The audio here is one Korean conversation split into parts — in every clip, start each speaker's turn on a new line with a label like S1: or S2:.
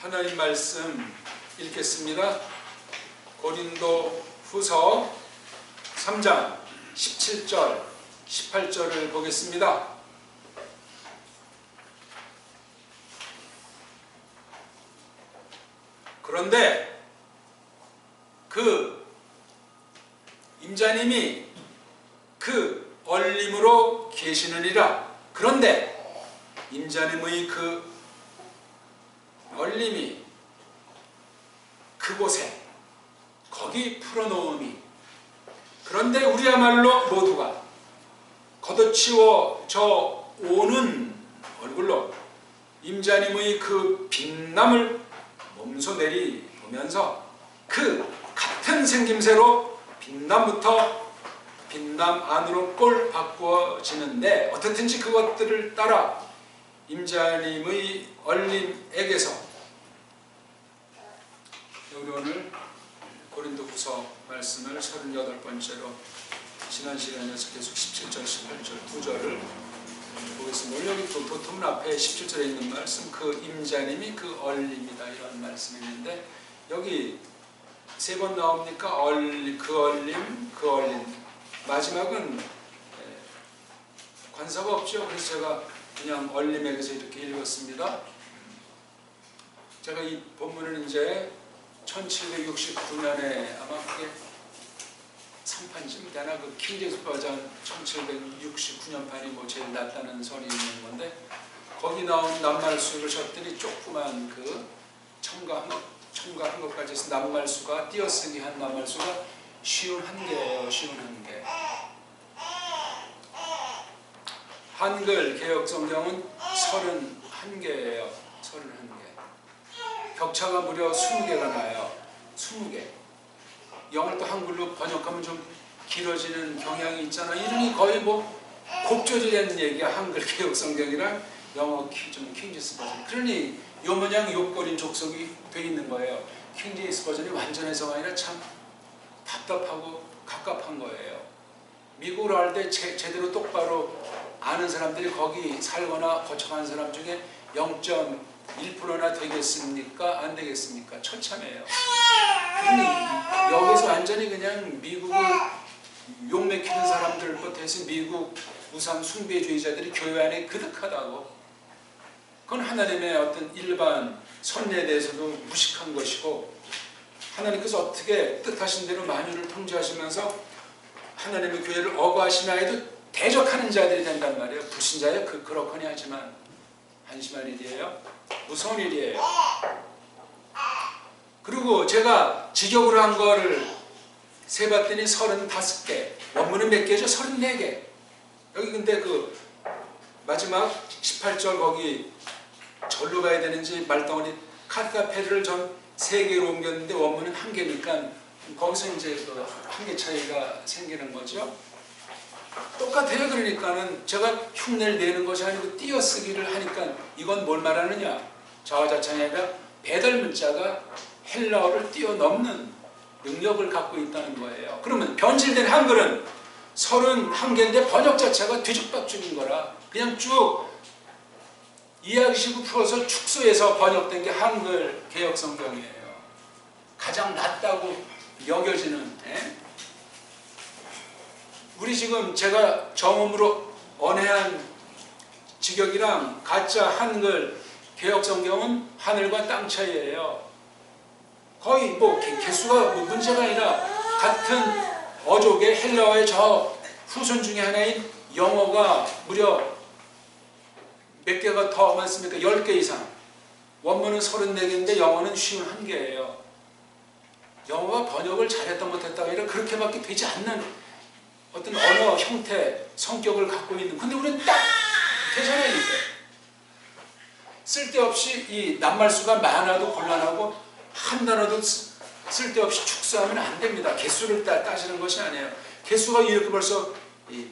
S1: 하나님 말씀 읽겠습니다. 고린도 후서 3장 17절, 18절을 보겠습니다. 그런데 그 임자님이 그 얼림으로 계시느니라. 그런데 임자님의 그 얼림이 그곳에 거기 풀어놓으니, 그런데 우리야말로 모두가 걷어치워져 오는 얼굴로 임자님의 그 빛남을 몸소 내리 보면서 그 같은 생김새로 빛남부터 빛남 안으로 꼴 바꾸어지는데, 어떻든지 그것들을 따라 임자님의 얼림에게서, 우리 오늘 고린도후서 말씀을 38번째로 지난 시간에서 계속 17절, 18절 두 절을 보겠습니다. 오늘 여기 또 도톰문 앞에 17절에 있는 말씀, 그 임자님이 그 얼림이다, 이런 말씀이 있는데, 여기 세 번 나옵니까? 그 얼림, 그 얼림. 마지막은 관사가 없죠. 그래서 제가 그냥 얼림에게서 이렇게 읽었습니다. 제가 이 본문은 이제 1769년에 아마 그게 3판쯤 되나, 그 킹제임스 버전 1769년판이 뭐 제일 낫다는 설이 있는 건데, 거기 나온 낱말수를 쳤더니 조그만 그 첨가한 것까지 해서 낱말수가, 띄어쓰기 한 낱말수가 51개예요. 51개. 한글 개혁성경은 31개예요. 31개. 격차가 무려 20개가 나요. 20개. 영어를 또 한글로 번역하면 좀 길어지는 경향이 있잖아요. 이름이 거의 뭐 곱조지된 얘기야. 한글 개혁성경이랑 영어 킹제임스 버전. 그러니 요 모양 욕거린 족속이 돼 있는 거예요. 킹제임스 버전이 완전 해서가 아니라 참 답답하고 갑갑한 거예요. 미국을 할 때 제대로 똑바로 아는 사람들이 거기 살거나 거쳐간 사람 중에 0.1%나 되겠습니까? 안 되겠습니까? 처참해요. 그러니 여기서 완전히 그냥 미국을 욕먹히는 사람들부터 해서 미국 우상 숭배주의자들이 교회 안에 그득하다고. 그건 하나님의 어떤 일반 선례에 대해서도 무식한 것이고, 하나님께서 어떻게 뜻하신 대로 만유를 통제하시면서 하나님의 교회를 억압하시나 해도 대적하는 자들이 된단 말이에요. 불신자예요. 그렇거니 하지만 한심한 일이에요. 무서운 일이에요. 그리고 제가 직역으로 한 거를 세봤더니 35개. 원문은 몇 개죠? 34개. 여기 근데 그 마지막 18절 거기 절로 가야 되는지 말덩어리 카타페르를 전 3개로 옮겼는데 원문은 1개니까 거기서 이제 그 1개 차이가 생기는 거죠. 똑같아요. 그러니까는 제가 흉내를 내는 것이 아니고 띄어쓰기를 하니까 이건 뭘 말하느냐? 자화자찬이 아니라 배달 문자가 헬라어를 뛰어넘는 능력을 갖고 있다는 거예요. 그러면 변질된 한글은 31개인데 번역 자체가 뒤죽박죽인 거라 그냥 쭉 이해하기식으로 풀어서 축소해서 번역된 게 한글 개혁성경이에요. 가장 낫다고 여겨지는. 우리 지금 제가 정음으로 언해한 직역이랑 가짜 한글 개혁성경은 하늘과 땅 차이예요. 거의 뭐 개수가 문제가 아니라 같은 어족의 헬라어의 저 후손 중에 하나인 영어가 무려 몇 개가 더 많습니까? 10개 이상. 원문은 34개인데 영어는 51개예요. 영어가 번역을 잘했다 못했다 아니라 그렇게밖에 되지 않는 어떤 언어 형태, 성격을 갖고 있는. 근데 우리는 딱 되잖아요. 이게. 쓸데없이 이 낱말수가 많아도 곤란하고 한 단어도 쓸데없이 축소하면 안 됩니다. 개수를 따지는 것이 아니에요. 개수가 이렇게 벌써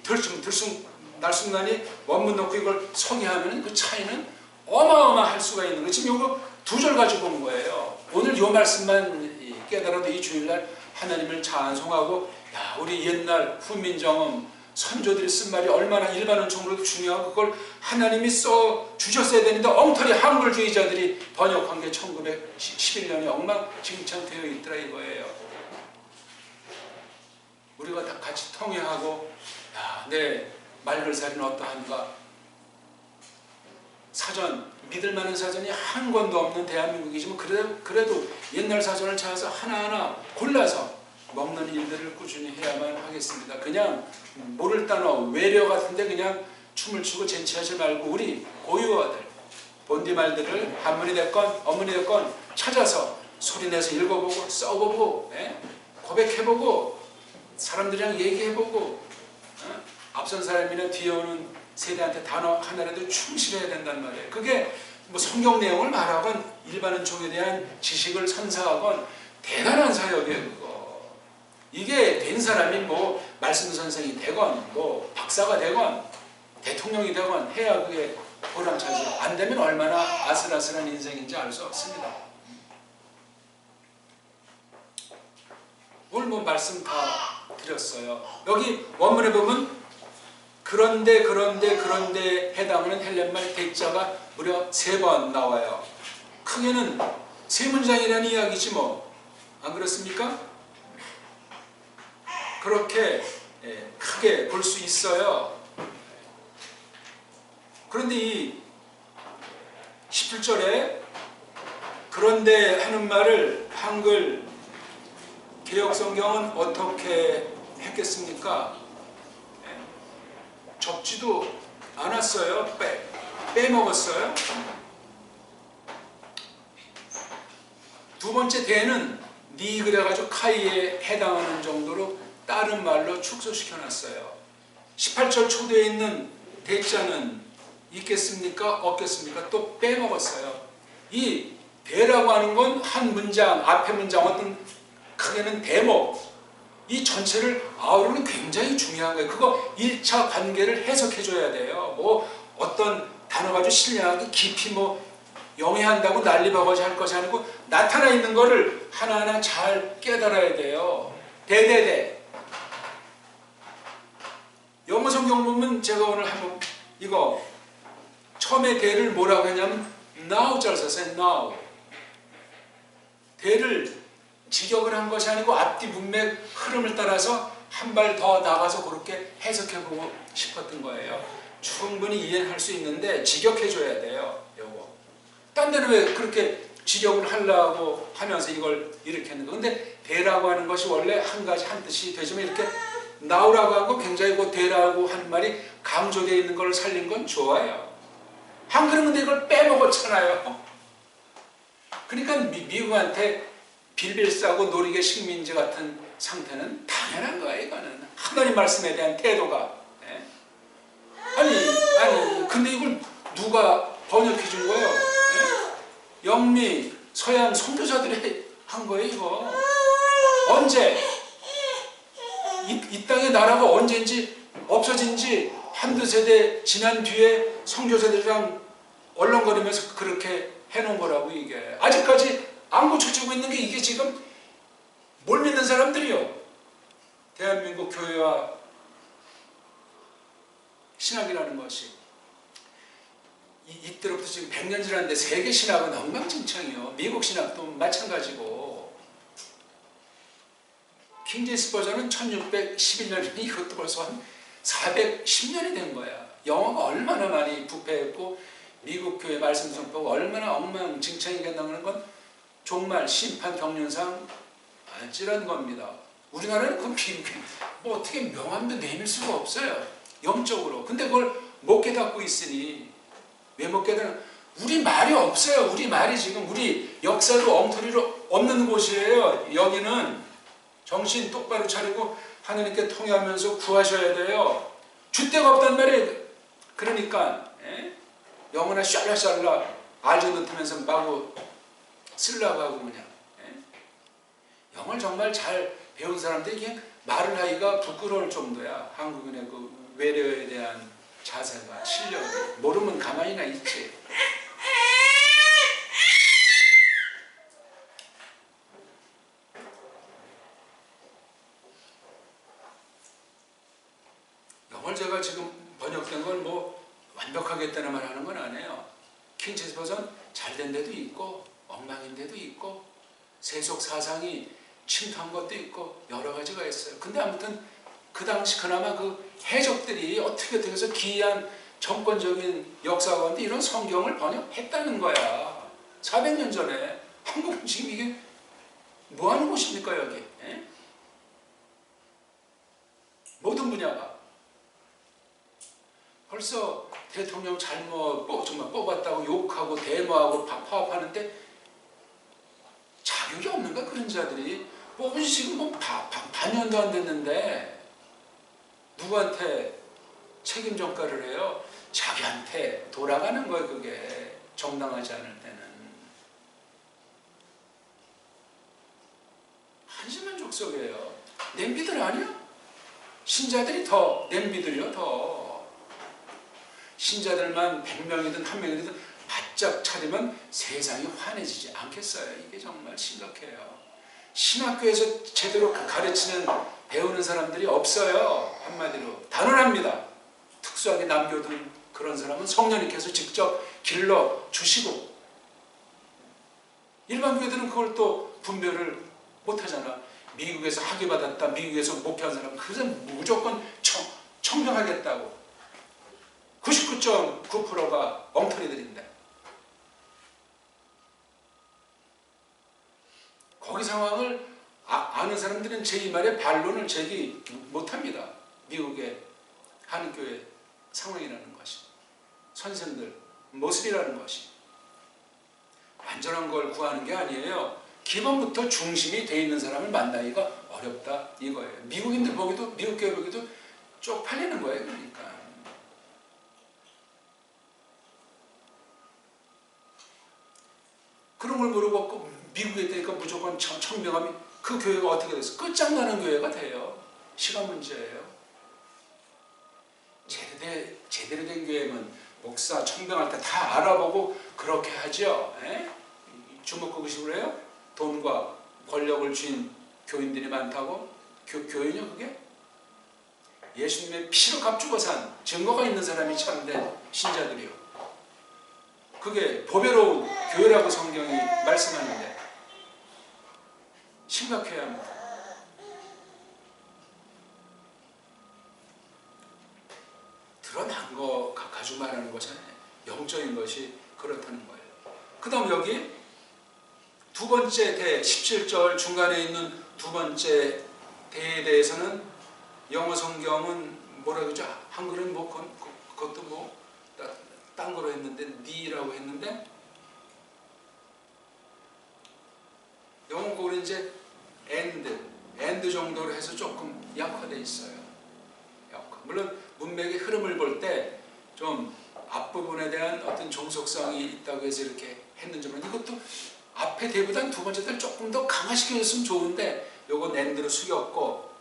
S1: 들쑥날쑥나니 원문 넣고 이걸 소개하면 그 차이는 어마어마할 수가 있는 거예요. 지금 이거 2절 가지고 온 거예요. 오늘 이 말씀만 깨달아도 이 주일날 하나님을 찬송하고, 야, 우리 옛날 후민정음 선조들이 쓴 말이 얼마나 일반 원총으로도 중요하고 그걸 하나님이 써 주셨어야 되는데 엉터리 한글주의자들이 번역한 게 1911년에 엉망진창 되어 있더라 이거예요. 우리가 다 같이 통회하고 내 말글살이는 어떠한가, 사전, 믿을 만한 사전이 한 권도 없는 대한민국이지만 그래도 옛날 사전을 찾아서 하나하나 골라서 먹는 일들을 꾸준히 해야만 하겠습니다. 그냥 모를 단어 외려 같은데 그냥 춤을 추고 젠치하지 말고 우리 고유어들 본디말들을 한문이 됐건 어문이 됐건 찾아서 소리내서 읽어보고 써보고 고백해보고 사람들이랑 얘기해보고 앞선 사람이나 뒤에 오는 세대한테 단어 하나라도 충실해야 된단 말이에요. 그게 뭐 성경 내용을 말하건 일반 은총에 대한 지식을 선사하건 대단한 사역이에요. 그거. 이게 된 사람이 뭐 말씀 선생이 되건 뭐 박사가 되건 대통령이 되건 해야 그게 보람차지. 안 되면 얼마나 아슬아슬한 인생인지 알 수 없습니다. 오늘 뭐 말씀 다 드렸어요. 여기 원문에 보면 그런데 해당하는 헬렌말 대자가 무려 3번 나와요. 크게는 3문장이라는 이야기지 뭐. 안 그렇습니까? 그렇게 크게 볼 수 있어요. 그런데 이 17절에 그런데 하는 말을 한글 개혁성경은 어떻게 했겠습니까? 적지도 않았어요. 빼먹었어요. 두 번째 대는 니 그래가지고 카이에 해당하는 정도로 다른 말로 축소시켜놨어요. 18절 초대에 있는 대자는 있겠습니까? 없겠습니까? 또 빼먹었어요. 이 대라고 하는 건 한 문장, 앞에 문장 어떤 크게는 대목 이 전체를 아우르는 굉장히 중요한 거예요. 그거 1차 관계를 해석해줘야 돼요. 뭐 어떤 단어 가지고 신뢰하기 깊이 뭐 영해한다고 난리바거지 할 것이 아니고 나타나 있는 거를 하나하나 잘 깨달아야 돼요. 대대대. 영어 성경 보면 제가 오늘 한번 이거 처음에 대를 뭐라고 했냐면 now 잘 썼어요. now. 대를 직역을 한 것이 아니고 앞뒤 문맥 흐름을 따라서 한 발 더 나가서 그렇게 해석해보고 싶었던 거예요. 충분히 이해할 수 있는데 직역해줘야 돼요. 요거. 딴 데는 왜 그렇게 직역을 하려고 하면서 이걸 이렇게 했는 거. 근데 대라고 하는 것이 원래 한 가지 한 뜻이 되지만 이렇게 나오라고 하고 굉장히 그 대라고 하는 말이 강조되어 있는 걸 살린 건 좋아요. 한글은 근데 이걸 빼먹었잖아요. 그러니까 미국한테 빌빌 싸고 노리개 식민지 같은 상태는 당연한 거예요. 이거는 하나님 말씀에 대한 태도가. 아니 근데 이걸 누가 번역해 준 거예요? 영미 서양 선교사들이 한 거예요. 이거 언제 이 땅의 나라가 언제인지 없어진 지 한두 세대 지난 뒤에 선교사들이랑 얼렁거리면서 그렇게 해놓은 거라고. 이게 아직까지 안 고쳐지고 있는 게 이게 지금 뭘 믿는 사람들이요. 대한민국 교회와 신학이라는 것이 이때로부터 지금 100년 지났는데 세계 신학은 엉망진창이요. 미국 신학도 마찬가지고. 킹제임스 버전은 1611년이니 이것도 벌써 한 410년이 된 거야. 영어가 얼마나 많이 부패했고 미국 교회 말씀 전파가 얼마나 엉망진창이겠다는 건 종말 심판 경륜상 아찔한 겁니다. 우리나라는 그 뭐 어떻게 명함도 내밀 수가 없어요. 영적으로. 근데 그걸 못 깨닫고 있으니 왜 못 깨닫는? 우리 말이 없어요. 우리 말이 지금 우리 역사도 엉터리로 없는 곳이에요. 여기는 정신 똑바로 차리고 하나님께 통회하면서 구하셔야 돼요. 줏대가 없단 말이에요. 그러니까 영어나 샬라샬라 알지 못하면서 마구 쓰려고 하고 그냥. 영어를 정말 잘 배운 사람들이 그냥 말을 하기가 부끄러울 정도야. 한국인의 그 외래어에 대한 자세가 실력이. 모르면 가만히나 있지. 킹체스버선 잘된 데도 있고 엉망인 데도 있고 세속 사상이 침투한 것도 있고 여러 가지가 있어요. 근데 아무튼 그 당시 그나마 그 해적들이 어떻게 해서 기이한 정권적인 역사 가운데 이런 성경을 번역했다는 거야. 400년 전에. 한국은 지금 이게 뭐 하는 곳입니까 여기? 에? 모든 분야가. 벌써 대통령 잘못 정말 뽑았다고 욕하고 데모하고 파업하는데 자격이 없는가 그런 자들이. 뽑은 지 지금 뭐 반년도 안 됐는데 누구한테 책임 전가를 해요? 자기한테 돌아가는 거예요. 그게 정당하지 않을 때는. 한심한족속이에요. 냄비들 아니야? 신자들이 더 냄비들이요. 더 신자들만 100명이든 1명이든 바짝 차리면 세상이 환해지지 않겠어요. 이게 정말 심각해요. 신학교에서 제대로 가르치는 배우는 사람들이 없어요. 한마디로 단언합니다. 특수하게 남겨둔 그런 사람은 성령님께서 직접 길러 주시고, 일반 교회들은 그걸 또 분별을 못하잖아. 미국에서 학위받았다, 미국에서 목회한 사람 그 사람 무조건 청명하겠다고. 99.9%가 엉터리들인데 거기 상황을 아는 사람들은 제 이 말에 반론을 제기 못합니다. 미국의 한인교회 상황이라는 것이, 선생들 모습이라는 것이 완전한 걸 구하는 게 아니에요. 기본부터 중심이 돼 있는 사람을 만나기가 어렵다 이거예요. 미국인들 보기도, 미국 교회 보기도 쪽팔리는 거예요. 그러니까 그런 걸 모르고 미국에 있다니까 무조건 청명함이, 그 교회가 어떻게 됐어? 끝장나는 교회가 돼요. 시간 문제예요. 제대로 된 교회는 목사 청명할 때 다 알아보고 그렇게 하죠. 주먹구구식으로 해요? 돈과 권력을 쥔 교인들이 많다고? 교인이요 그게? 예수님의 피로 값주고 산 증거가 있는 사람이 참된 신자들이요. 그게 보배로운 교회라고 성경이 말씀하는데 심각해야 합니다. 드러난 거 가지고 말하는 것은 영적인 것이 그렇다는 거예요. 그 다음 여기 두 번째 대 17절 중간에 있는 두 번째 대에 대해서는 영어 성경은 뭐라 그러죠? 한글은 뭐 그것도 뭐 딴 거로 했는데 니라고 했는데 영어 거는 이제 and 정도로 해서 조금 약화되어 있어요. 물론 문맥의 흐름을 볼 때 좀 앞부분에 대한 어떤 종속성이 있다고 해서 이렇게 했는지 모르겠는데 이것도 앞에 대보단 두 번째 때 조금 더 강화시켜줬으면 좋은데 요건 and로 숙였고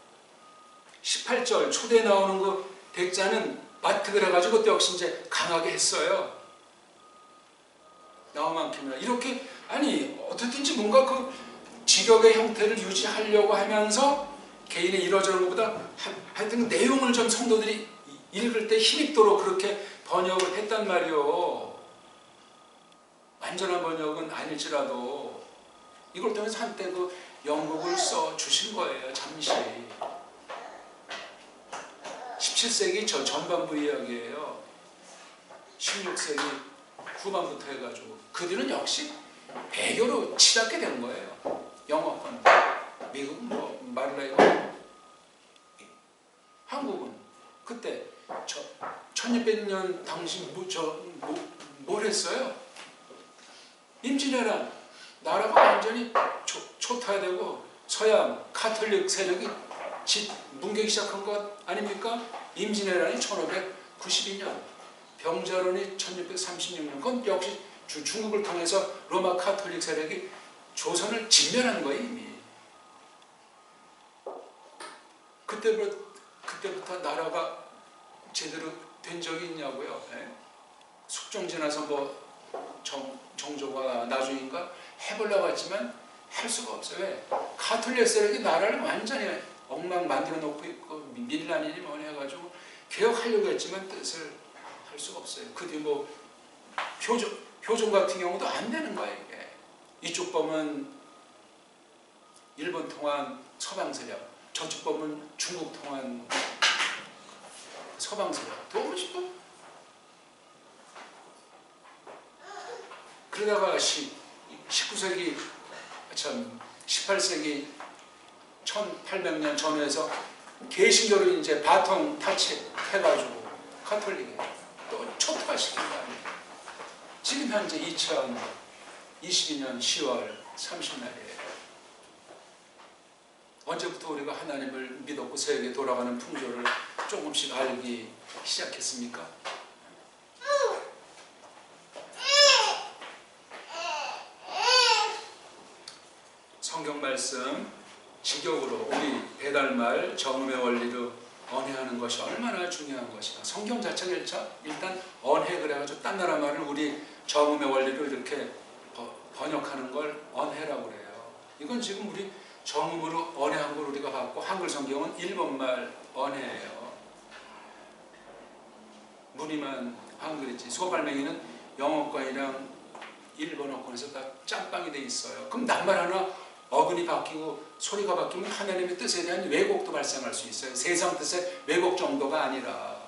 S1: 18절 초대에 나오는 그 대자는 마트그래 가지고 또 역시 이제 강하게 했어요. 나오만큼이나 이렇게 아니 어떻든지 뭔가 그 직역의 형태를 유지하려고 하면서 개인의 이러저런 것보다 하여튼 내용을 좀 성도들이 읽을 때 힘있도록 그렇게 번역을 했단 말이요. 완전한 번역은 아닐지라도 이걸 통해서 한때 그 영국을 써 주신 거예요. 잠시 17세기 전반부 이야기예요. 16세기 후반부터 해가지고 그 뒤는 역시 배교로 치닫게 된 거예요. 영어권 미국은 뭐 말라이고 한국은 그때 1600년 당시 뭘 했어요? 임진왜란 나라가 완전히 초토화되고 서양 카톨릭 세력이 뭉개기 시작한 것 아닙니까? 임진왜란이 1592년, 병자론이 1636년. 그건 역시 중국을 통해서 로마 카톨릭 세력이 조선을 진멸한 거예요 이미. 그때부터 나라가 제대로 된 적이 있냐고요. 숙종 지나서 뭐 정조가 나중인가 해보려고 했지만 할 수가 없어요. 왜? 카톨릭 세력이 나라를 완전히 엉망 만들어 놓고 있고 밀란이니 뭐니 해가지고 개혁하려고 했지만 뜻을 할 수가 없어요. 그 뒤 뭐 표준 같은 경우도 안 되는 거예요. 이게. 이쪽 보면 일본 통한 서방 세력, 저쪽 보면 중국 통한 서방 세력. 도무지 뭐. 그러다가 19세기, 참 18세기 1800년 전후에서 개신교를 이제 바통 타치해가지고 카톨릭에 또 초토화시킨 거 아니에요. 지금 현재 2022년 10월 30날이에요. 언제부터 우리가 하나님을 믿었고 세계에 돌아가는 풍조를 조금씩 알기 시작했습니까? 성경 말씀 직역으로 우리 배달말 정음의 원리로 언해하는 것이 얼마나 중요한 것이다. 성경 자체가 일단 언해 그래가지고 딴 나라 말을 우리 정음의 원리로 이렇게 번역하는 걸 언해라고 그래요. 이건 지금 우리 정음으로 언해한 걸 우리가 봤고 한글 성경은 일본말 언해예요. 무늬만 한글이지 소발맹이는 영어권이랑 일본어권에서 다 짬빵이 돼 있어요. 그럼 낱말 하나 어근이 바뀌고 소리가 바뀌면 하나님의 뜻에 대한 왜곡도 발생할 수 있어요. 세상 뜻의 왜곡 정도가 아니라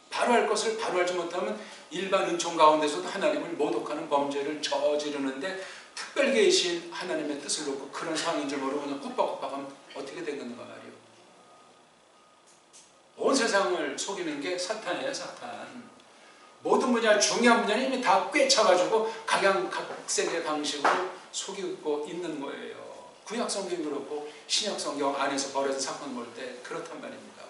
S1: 바로 할 것을 바로 알지 못하면 일반 은총 가운데서도 하나님을 모독하는 범죄를 저지르는데 특별 계신 하나님의 뜻을 놓고 그런 상황인 줄 모르고 그냥 꾹박꾹박하면 어떻게 되겠는가 말이요. 온 세상을 속이는 게 사탄이에요. 사탄. 모든 분야 중요한 분야는 이미 다 꿰차가지고 각양각색의 방식으로 속이고 있는 거예요. 구약 성경이 그렇고 신약 성경 안에서 벌어진 사건 볼 때 그렇단 말입니다.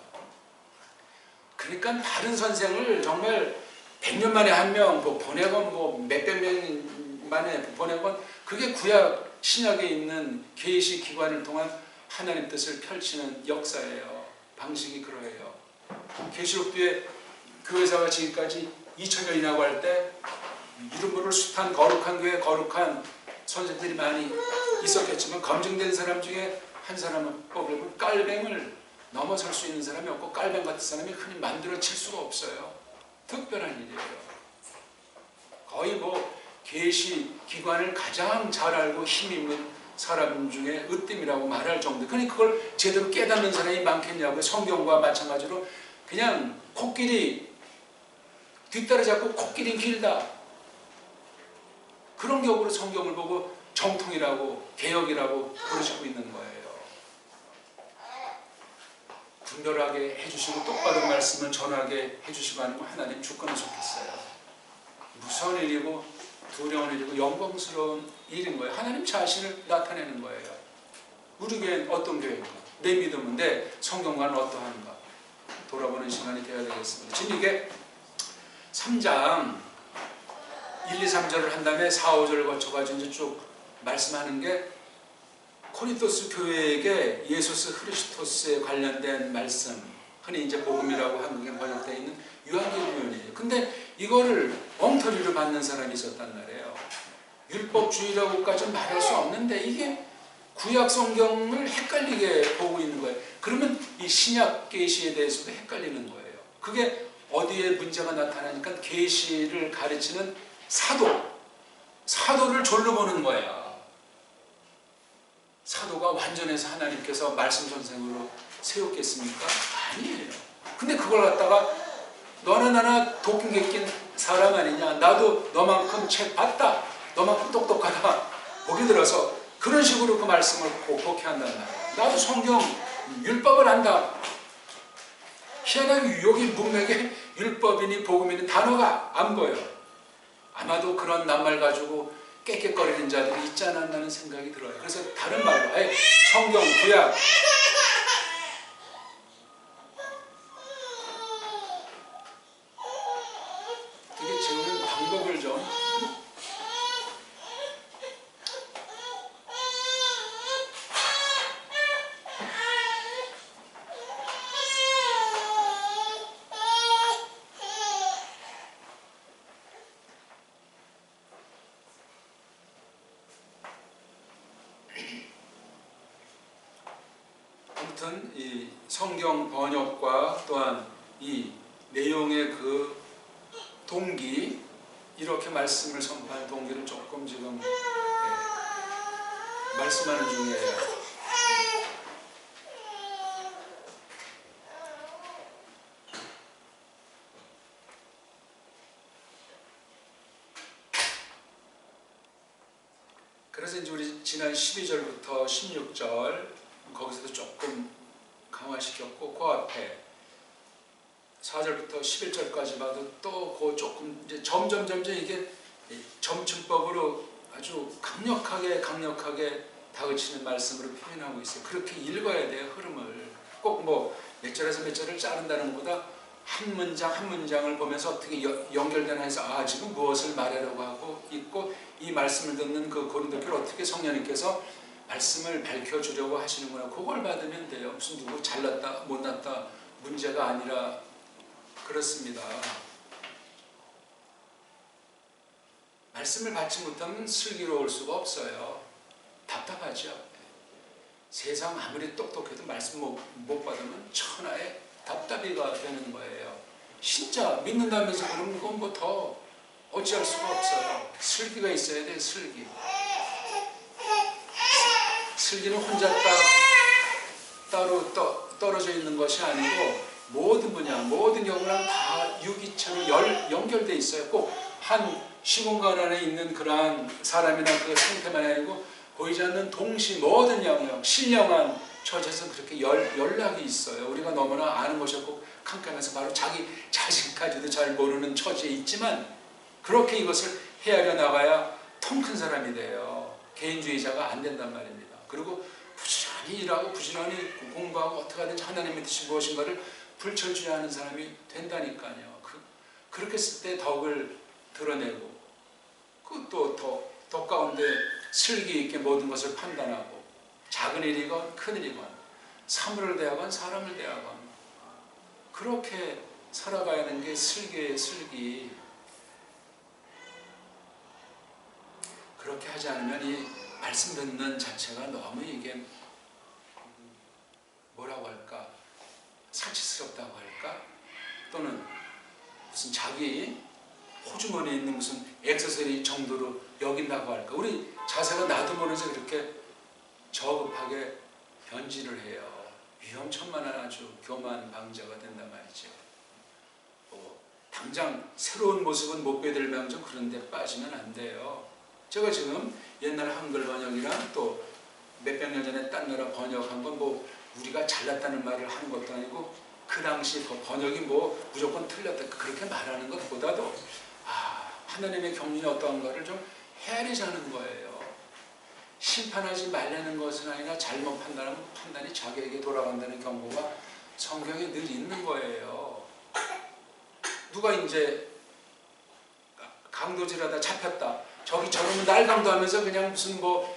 S1: 그러니까 다른 선생을 정말 100년 만에 한 명 보내건 뭐 몇백 명 만에 보내건 그게 구약 신약에 있는 계시 기관을 통한 하나님 뜻을 펼치는 역사예요. 방식이 그러해요. 계시록 뒤에 교회사가 지금까지 2000년이라고 할 때 이름 모를 숱한 거룩한 교회 거룩한 선생들이 많이 있었겠지만 검증된 사람 중에 한 사람은 뽑으면 깔뱅을 넘어설 수 있는 사람이 없고 깔뱅 같은 사람이 흔히 만들어질 수가 없어요. 특별한 일이에요. 거의 뭐 계시 기관을 가장 잘 알고 힘 있는 사람 중에 으뜸이라고 말할 정도. 그러니 그걸 제대로 깨닫는 사람이 많겠냐고요. 성경과 마찬가지로 그냥 코끼리 뒷다리 잡고 코끼리 길다. 그런 격으로 성경을 보고 정통이라고 개혁이라고 부르시고 있는 거예요. 분별하게 해주시고 똑바른 말씀을 전하게 해주시고 하는 거 하나님 주권은 좋겠어요. 무서운 일이고 두려운 일이고 영광스러운 일인 거예요. 하나님 자신을 나타내는 거예요. 우리 교회는 어떤 교회인가? 내 믿음은 내 성경과는 어떠한가? 돌아보는 시간이 되어야 되겠습니다. 지금 이게 3장 1, 2, 3절을 한 다음에 4, 5절을 거쳐가지고 이제 쭉 말씀하는 게 코린토스 교회에게 예수스 크리스토스에 관련된 말씀, 흔히 이제 복음이라고 한국에 번역되어 있는 유한계시론이에요. 근데 이거를 엉터리로 받는 사람이 있었단 말이에요. 율법주의라고까지는 말할 수 없는데 이게 구약 성경을 헷갈리게 보고 있는 거예요. 그러면 이 신약 계시에 대해서도 헷갈리는 거예요. 그게 어디에 문제가 나타나니까 계시를 가르치는 사도를 졸로 보는 거야. 사도가 완전해서 하나님께서 말씀 선생으로 세웠겠습니까? 아니에요. 근데 그걸 갖다가 너나 나나 도끼 낀 사람 아니냐, 나도 너만큼 책 봤다, 너만큼 똑똑하다, 보기 들어서 그런 식으로 그 말씀을 복독해한단 말이에요. 나도 성경 율법을 안다. 희한하게 여기 문맥에 율법이니 복음이니 단어가 안 보여. 아마도 그런 낱말 가지고 깨끗거리는 자들이 있지 않았나는 생각이 들어요. 그래서 다른 말로 성경, 구약 되게 재우는 방법을 좀 아무튼 이 성경 번역과 또한 이 내용의 그 동기, 이렇게 말씀을 선포할 동기를 조금 지금 말씀하는 중이에요. 그래서 이제 우리 지난 12절부터 16절 거기서도 조금 강화시켰고 그 앞에 4절부터 11절까지 봐도 또 그 조금 이제 점점 이게 점층법으로 아주 강력하게 다그치는 말씀으로 표현하고 있어요. 그렇게 읽어야 돼요. 흐름을 꼭 뭐 몇 절에서 몇 절을 자른다는 것보다 한 문장 한 문장을 보면서 어떻게 연결되나 해서 아 지금 무엇을 말하려고 하고 있고 이 말씀을 듣는 그 고린도교를 어떻게 성령님께서 말씀을 밝혀주려고 하시는구나. 그걸 받으면 돼요. 무슨 누구 잘났다 못났다 문제가 아니라 그렇습니다. 말씀을 받지 못하면 슬기로울 수가 없어요. 답답하죠. 세상 아무리 똑똑해도 말씀 못 받으면 천하의 답답이가 되는 거예요. 진짜 믿는다면서 그러면 그건 뭐 더 어찌할 수가 없어요. 슬기가 있어야 돼. 슬기는 혼자 따로 떨어져 있는 것이 아니고 모든 분야, 모든 영혼랑 다 유기체로 연결돼 있어요. 꼭 한 시공간 안에 있는 그러한 사람이나 그 상태만 아니고 보이지 않는 동시 모든 영역, 신령한 처지에서 그렇게 연락이 있어요. 우리가 너무나 아는 것이 없고 캄캄해서 바로 자기 자신까지도 잘 모르는 처지에 있지만 그렇게 이것을 헤아려 나가야 통 큰 사람이 돼요. 개인주의자가 안 된단 말입니다. 그리고 부지런히 일하고 부지런히 공부하고 어떻게 하든지 하나님의 뜻이 무엇인가를 불철주의하는 사람이 된다니까요. 그렇게 했을 때 덕을 드러내고 그 또 덕 가운데 슬기 있게 모든 것을 판단하고 작은 일이건 큰 일이건 사물을 대하건 사람을 대하건 그렇게 살아가야 하는 게 슬기예요. 슬기. 그렇게 하지 않으면 이 말씀 듣는 자체가 너무 이게 뭐라고 할까 사치스럽다고 할까 또는 무슨 자기 호주머니에 있는 무슨 액세서리 정도로 여긴다고 할까. 우리 자세가 나도 모르면서 그렇게 저급하게 변질을 해요. 위험천만한 아주 교만 방자가 된단 말이죠. 당장 새로운 모습은 못 빼들 망정 그런 데 빠지면 안 돼요. 제가 지금 옛날 한글 번역이랑 또 몇백 년 전에 딴 나라 번역한 건 뭐 우리가 잘났다는 말을 하는 것도 아니고 그 당시 그 번역이 뭐 무조건 틀렸다 그렇게 말하는 것보다도 하나님의 경륜이 어떠한가를 좀 헤아리자는 거예요. 심판하지 말라는 것은 아니라 잘못 판단하면 판단이 자기에게 돌아간다는 경고가 성경에 늘 있는 거예요. 누가 이제 강도질하다 잡혔다. 저러면 날 강도하면서 그냥 무슨 뭐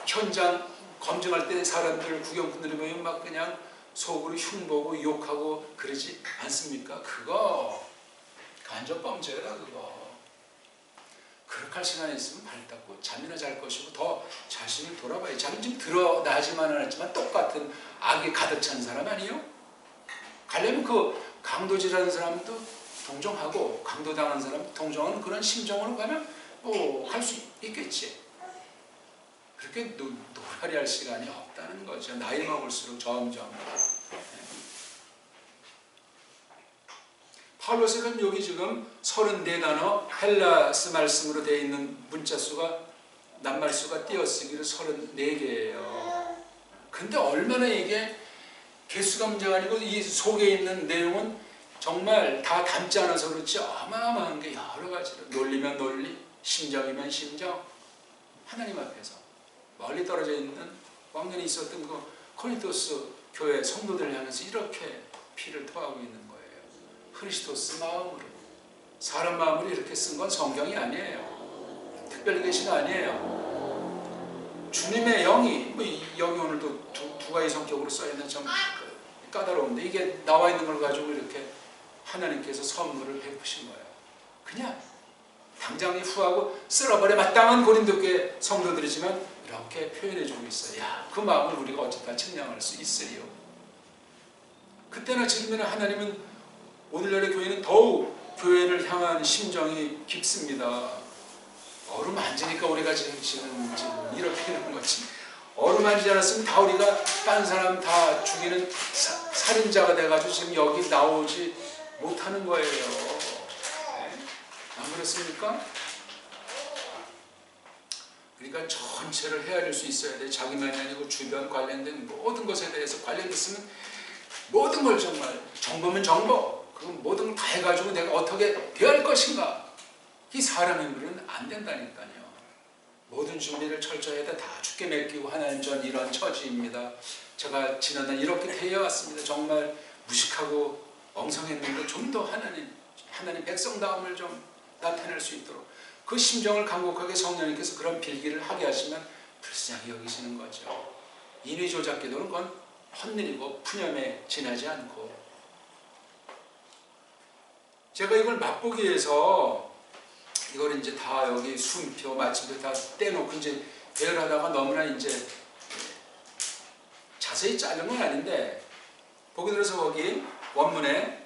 S1: 현장 검증할 때 사람들 구경꾼들이 모이면 막 그냥 속으로 흉보고 욕하고 그러지 않습니까? 그거 간접범죄다 그거. 그렇게 할 시간이 있으면 발 닦고 잠이나 잘 것이고 더 자신을 돌아봐야 자기는 지금 드러나지만 않았지만 똑같은 악이 가득 찬 사람 아니에요? 가려면 그 강도질하는 사람도 동정하고 강도당하는 사람도 동정하는 그런 심정으로 가면 뭐 할 수 있겠지. 그렇게 노라리 할 시간이 없다는 거죠. 나이 먹을수록 점점. 파울로스는 여기 지금 34단어 헬라스 말씀으로 되어 있는 문자 수가 낱말 수가 띄어쓰기로 34개예요. 근데 얼마나 이게 개수가 문제가 아니고 이 속에 있는 내용은 정말 다 담지 않아서 그렇지 어마어마한 게 여러 가지로 논리면 논리, 심정이면 심정 하나님 앞에서 멀리 떨어져 있는 왕년에 있었던 그 코린토스 교회 성도들을 향해서 이렇게 피를 토하고 있는 거예요. 크리스토스 마음으로. 사람 마음으로 이렇게 쓴 건 성경이 아니에요. 특별 계시가 아니에요. 주님의 영이 뭐 여기 오늘도 두 가지 성격으로 써있는 참 까다로운데 이게 나와 있는 걸 가지고 이렇게 하나님께서 선물을 베푸신 거예요. 그냥 당장 후하고 쓸어버려 마땅한 고린도교회 성도들이지만 이렇게 표현해주고 있어요. 야, 그 마음을 우리가 어쩌다 측량할 수 있으리요. 그때나 지금이나 하나님은 오늘날의 교회는 더욱 교회를 향한 심정이 깊습니다. 어루만지니까 우리가 지금 이렇게 되는 거지. 어루만지지 않았으면 다 우리가 딴 사람 다 죽이는 살인자가 돼가지고 지금 여기 나오지 못하는 거예요. 네? 안 그렇습니까? 그러니까 전체를 헤아릴 수 있어야 돼. 자기만이 아니고 주변 관련된 모든 것에 대해서 관련됐으면 모든 걸 정말 정보면 정보, 그 모든 걸 다 해가지고 내가 어떻게 대할 것인가. 이 사람의 물은 안 된다니까요. 모든 준비를 철저히 해야 다 죽게 맡기고 하나님, 전 이런 처지입니다. 제가 지난날 이렇게 되어왔습니다. 정말 무식하고 엉성했는데 좀 더 하나님 백성다움을 좀 나타낼 수 있도록 그 심정을 간곡하게 성령님께서 그런 빌기를 하게 하시면 불쌍히 여기시는 거죠. 인위조작 기도는 그건 헛일이고 푸념에 지나지 않고, 제가 이걸 맛보기 위해서 이걸 이제 다 여기 숨표 마침표 다 떼놓고 이제 배열하다가 너무나 이제 자세히 자른 건 아닌데, 보기 들어서 거기 원문에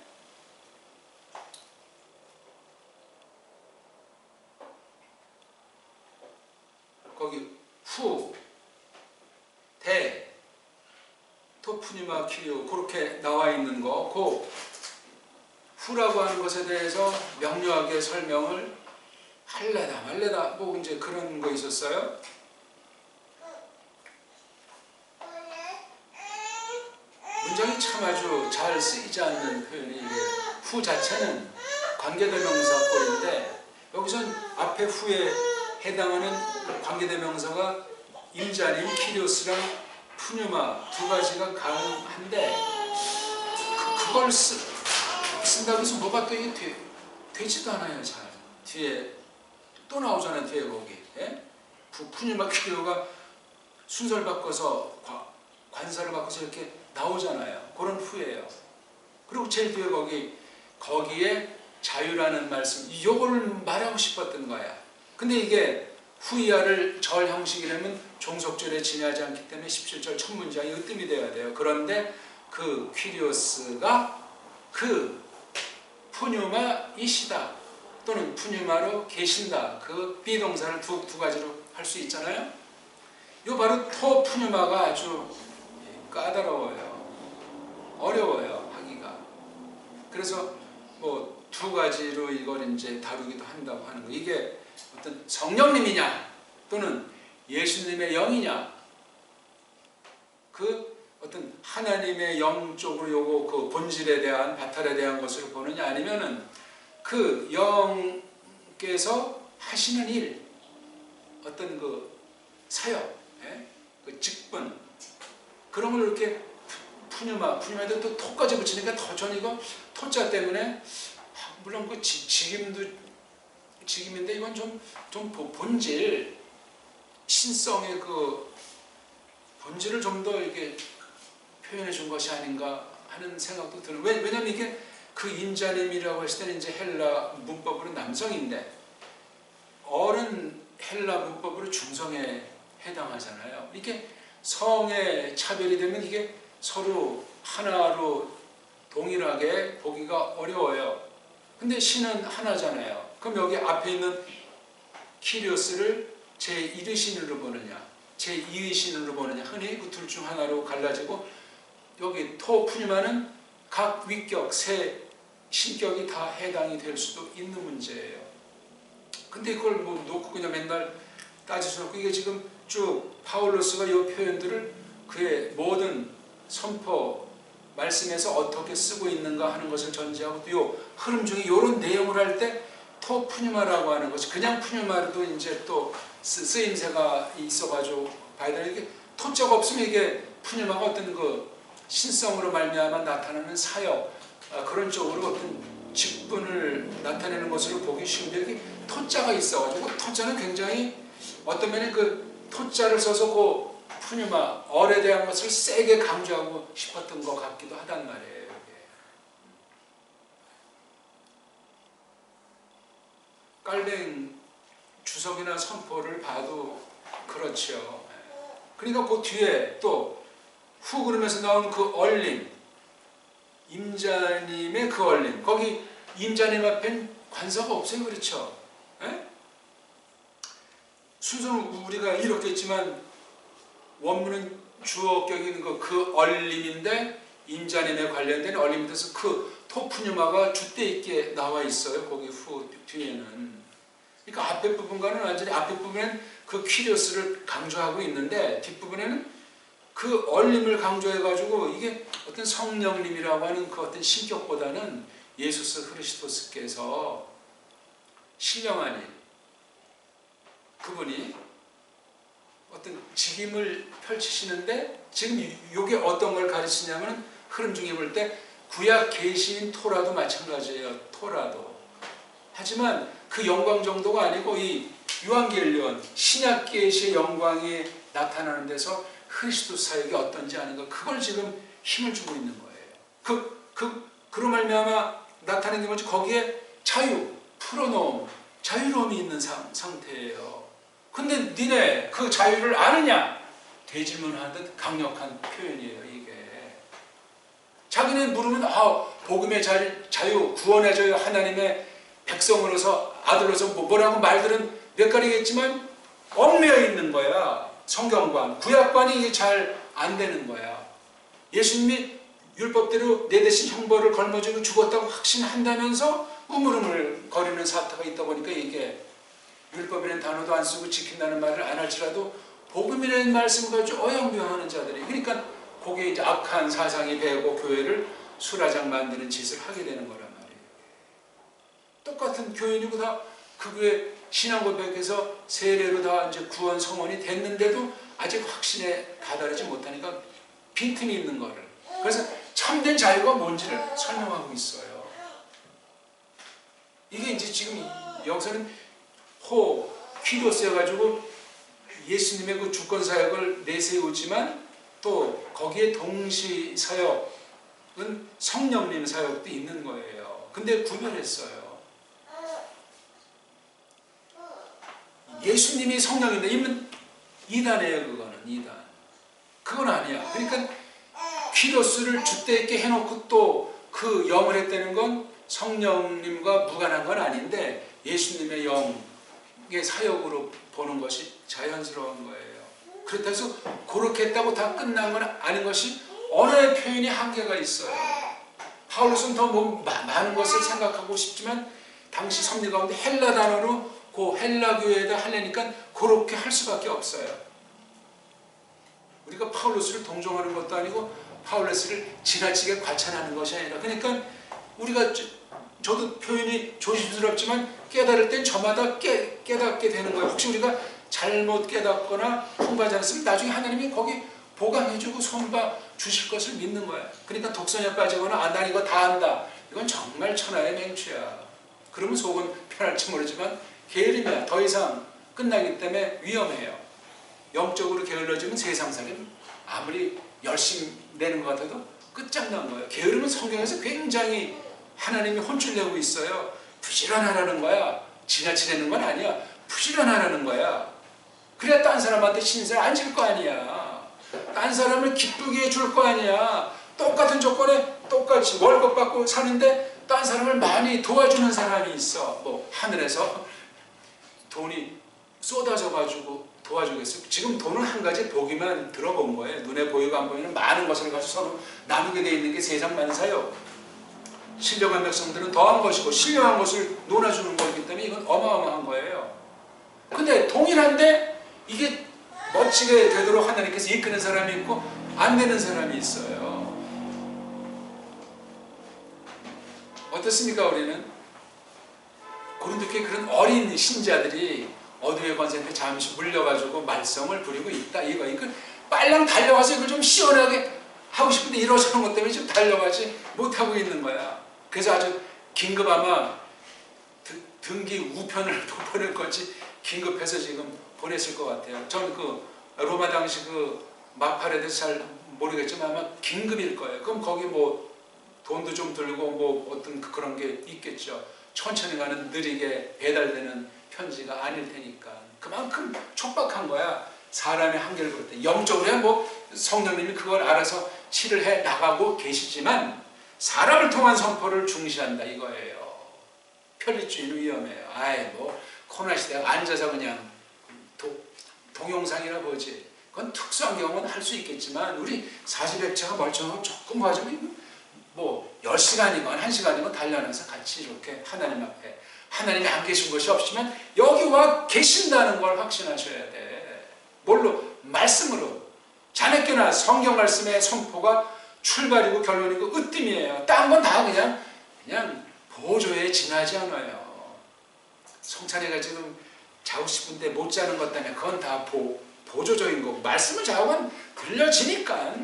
S1: 거기 후, 대, 토푸니마 키리오 그렇게 나와 있는 거, 그 후라고 하는 것에 대해서 명료하게 설명을 할래다 말래다 뭐 이제 그런 거 있었어요. 문장이 참 아주 잘 쓰이지 않는 표현이 후 자체는 관계대명사 꼴인데, 여기선 앞에 후에 해당하는 관계대명사가 임자님, 키리오스랑 푸뉴마 두 가지가 가능한데, 그걸 쓴다고 해서 뭐가 또 이게 되지도 않아요. 잘 뒤에 또 나오잖아요. 뒤에 거기 푸뉴마 키리오가 순서를 바꿔서 관사를 바꿔서 이렇게 나오잖아요. 그런 후예요. 그리고 제일 뒤에 거기에 자유라는 말씀, 이걸 말하고 싶었던 거야. 근데 이게 후이하를 절 형식이라면 종속절에 지나지 않기 때문에 17절 첫 문장이 으뜸이 되어야 돼요. 그런데 그 퀴리오스가 그 푸뉴마이시다 또는 푸뉴마로 계신다, 그 비동사를 두 가지로 할 수 있잖아요. 요 바로 토 푸뉴마가 아주 까다로워요. 어려워요, 하기가. 그래서 뭐 두 가지로 이걸 이제 다루기도 한다고 하는 거. 이게 어떤 성령님이냐 또는 예수님의 영이냐, 그 어떤 하나님의 영 쪽으로 요거 그 본질에 대한 바탈에 대한 것을 보느냐, 아니면은 그 영께서 하시는 일, 어떤 그 사역, 그 직분, 그런 걸 이렇게 푸뉴마에도 또 토까지 붙이니까 더 전 이거 토자 때문에 물론 그 직임인데 이건 좀 본질, 신성의 그 본질을 좀 더 이렇게 표현해 준 것이 아닌가 하는 생각도 드는. 왜냐면 이게 그 임자님이라고 했을 때는 이제 헬라 문법으로 남성인데, 어른 헬라 문법으로 중성에 해당하잖아요. 이게 성의 차별이 되면 이게 서로 하나로 동일하게 보기가 어려워요. 근데 신은 하나잖아요. 그럼 여기 앞에 있는 키리오스를 제1의 신으로 보느냐, 제2의 신으로 보느냐, 흔히 그 둘 중 하나로 갈라지고, 여기 토푸니마는 각 위격, 세 신격이 다 해당이 될 수도 있는 문제예요. 근데 그걸 뭐 놓고 그냥 맨날 따질 수 없고, 이게 지금 쭉 파울로스가 이 표현들을 그의 모든 선포 말씀에서 어떻게 쓰고 있는가 하는 것을 전제하고, 또 이 흐름 중에 이런 내용을 할 때 토 푸뉴마라고 하는 것이 그냥 푸뉴마로도 이제 또 쓰임새가 있어가지고 봐야 되는, 이게 토자가 없으면 이게 푸뉴마가 어떤 그 신성으로 말미암아 나타나는 사역, 그런 쪽으로 어떤 직분을 나타내는 것으로 보기 쉬운데, 여기 토자가 있어가지고, 토자는 굉장히 어떤 면에 그 토자를 써서 그 푸뉴마, 얼에 대한 것을 세게 강조하고 싶었던 것 같기도 하단 말이에요. 깔뱅 주석이나 선포를 봐도 그렇죠. 그러니까 그 뒤에 또 후 그러면서 나온 그 얼림, 임자님의 그 얼림, 거기 임자님 앞엔 관사가 없어요. 그렇죠? 에? 순서는 우리가 이렇게 했지만 원문은 주어격인 그 얼림인데 임자님에 관련된 얼림이 돼서 그 토프뉴마가 줏대 있게 나와 있어요. 거기 뒤에는. 그러니까 앞에 부분과는 완전히 앞에 부분엔 그 퀴리오스를 강조하고 있는데 뒷부분에는 그 얼림을 강조해가지고 이게 어떤 성령님이라고 하는 그 어떤 신격보다는 예수스 그리스도스께서 신령하니 그분이 어떤 직임을 펼치시는데 지금 이게 어떤 걸 가르치냐면 흐름 중에 볼 때 구약 계시인 토라도 마찬가지예요. 토라도. 하지만 그 영광 정도가 아니고 이 요한계시론 신약 계시의 영광이 나타나는 데서 그리스도 사역이 어떤지 아는 거 그걸 지금 힘을 주고 있는 거예요. 그로 말미암아 나타나는 게 뭐지? 거기에 자유, 풀어놓음, 자유로움이 있는 상태예요. 근데 니네 그 자유를 아느냐? 되질문하듯 강력한 표현이에요. 이게 자기는 물으면 복음의 자유, 구원의 자유, 하나님의 백성으로서 아들로서 뭐라고 말들은 몇 가지겠지만 얽매여 있는 거야. 성경관, 구약관이 잘 안 되는 거야. 예수님이 율법대로 내 대신 형벌을 걸머쥐고 죽었다고 확신한다면서 우물우물 거리는 사태가 있다 보니까 이게 율법이라는 단어도 안 쓰고 지킨다는 말을 안 할지라도 복음이라는 말씀을 가지고 어영부영하는 자들이 그러니까 거기에 이제 악한 사상이 배고 교회를 수라장 만드는 짓을 하게 되는 거란 말이에요. 똑같은 교인이고 다 그게 신앙 고백해서 세례로 다 이제 구원 성원이 됐는데도 아직 확신에 다다르지 못하니까 빈틈이 있는 거를. 그래서 참된 자유가 뭔지를 설명하고 있어요. 이게 이제 지금 여기서는 퀴리오스여가지고 예수님의 그 주권 사역을 내세우지만 또 거기에 동시 사역은 성령님 사역도 있는 거예요. 근데 구별했어요. 예수님이 성령인데 이면 이단이에요. 그거는 이단. 그건 아니야. 그러니까 퀴리오스를 줏대 있게 해놓고 또 그 영을 했다는 건 성령님과 무관한 건 아닌데 예수님의 영의 사역으로 보는 것이 자연스러운 거예요. 그렇다고 해서 그렇게 했다고 다 끝난 건 아닌 것이 언어의 표현이 한계가 있어요. 바울로서는 더 많은 것을 생각하고 싶지만 당시 섭리 가운데 헬라 단어로 그 헬라 교회에다 하려니까 그렇게 할 수밖에 없어요. 우리가 파울로스를 동정하는 것도 아니고 파울로스를 지나치게 과찬하는 것이 아니라 그러니까 우리가 저도 표현이 조심스럽지만 깨달을 땐 저마다 깨닫게 되는 거예요. 혹시 우리가 잘못 깨닫거나 풍부하지 않았으면 나중에 하나님이 거기 보강해주고 손봐 주실 것을 믿는 거야. 그러니까 독선에 빠지거나 난 이거 다 안다. 이건 정말 천하의 맹추야. 그러면 속은 편할지 모르지만 게으름이야. 더 이상 끝나기 때문에 위험해요. 영적으로 게을러지면 세상살이 아무리 열심히 내는 것 같아도 끝장난 거예요. 게으름은 성경에서 굉장히 하나님이 혼쭐 내고 있어요. 부지런하라는 거야. 지나치려는 건 아니야. 부지런하라는 거야. 그래야 딴 사람한테 신세 안 질 거 아니야. 딴 사람을 기쁘게 해줄 거 아니야. 똑같은 조건에 똑같이 월급 받고 사는데 딴 사람을 많이 도와주는 사람이 있어. 뭐 하늘에서 돈이 쏟아져가지고 도와주겠어요. 지금 돈은 한 가지 보기만 들어본 거예요. 눈에 보이고 안 보이는 많은 것을 가지고 서로 나누게 돼 있는 게 세상 만사요. 신령한 백성들은 더한 것이고 신령한 것을 논아주는 거기 때문에 이건 어마어마한 거예요. 근데 동일한데 이게 멋지게 되도록 하나님께서 이끄는 사람이 있고 안 되는 사람이 있어요. 어떻습니까? 우리는 고린도교회 그런 어린 신자들이 어둠의 권세한테 잠시 물려가지고 말썽을 부리고 있다. 이거 빨랑 달려가서 이걸 좀 시원하게 하고 싶은데 이러저런 것 때문에 좀 달려가지 못하고 있는 거야. 그래서 아주 긴급 아마 등기 우편을 보낼 건지 긴급해서 지금 보냈을 것 같아요. 저는 그 로마 당시 그 마팔에 대해서 잘 모르겠지만 아마 긴급일 거예요. 그럼 거기 뭐 돈도 좀 들고 뭐 어떤 그런 게 있겠죠. 천천히 가는 느리게 배달되는 편지가 아닐 테니까 그만큼 촉박한 거야. 사람의 한계를 볼 때 영적으로야 뭐 성령님이 그걸 알아서 치를 해 나가고 계시지만 사람을 통한 선포를 중시한다 이거예요. 편리주의는 위험해요. 아이 뭐 코로나 시대에 앉아서 그냥 동영상이나 보지. 그건 특수한 경우는 할 수 있겠지만 우리 사지백차가 멀쩡하고 조금 가지고 뭐 10시간이건 1시간이건 단련해서 같이 이렇게 하나님 앞에 하나님이 안 계신 것이 없으면 여기 와 계신다는 걸 확신하셔야 돼. 뭘로? 말씀으로. 자네께나 성경 말씀의 선포가 출발이고 결론이고 으뜸이에요. 딴 건 다 그냥 보조에 지나지 않아요. 성찬이가 지금 자고 싶은데 못 자는 것 때문에 그건 다 보조적인 거고 말씀을 자고는 들려지니까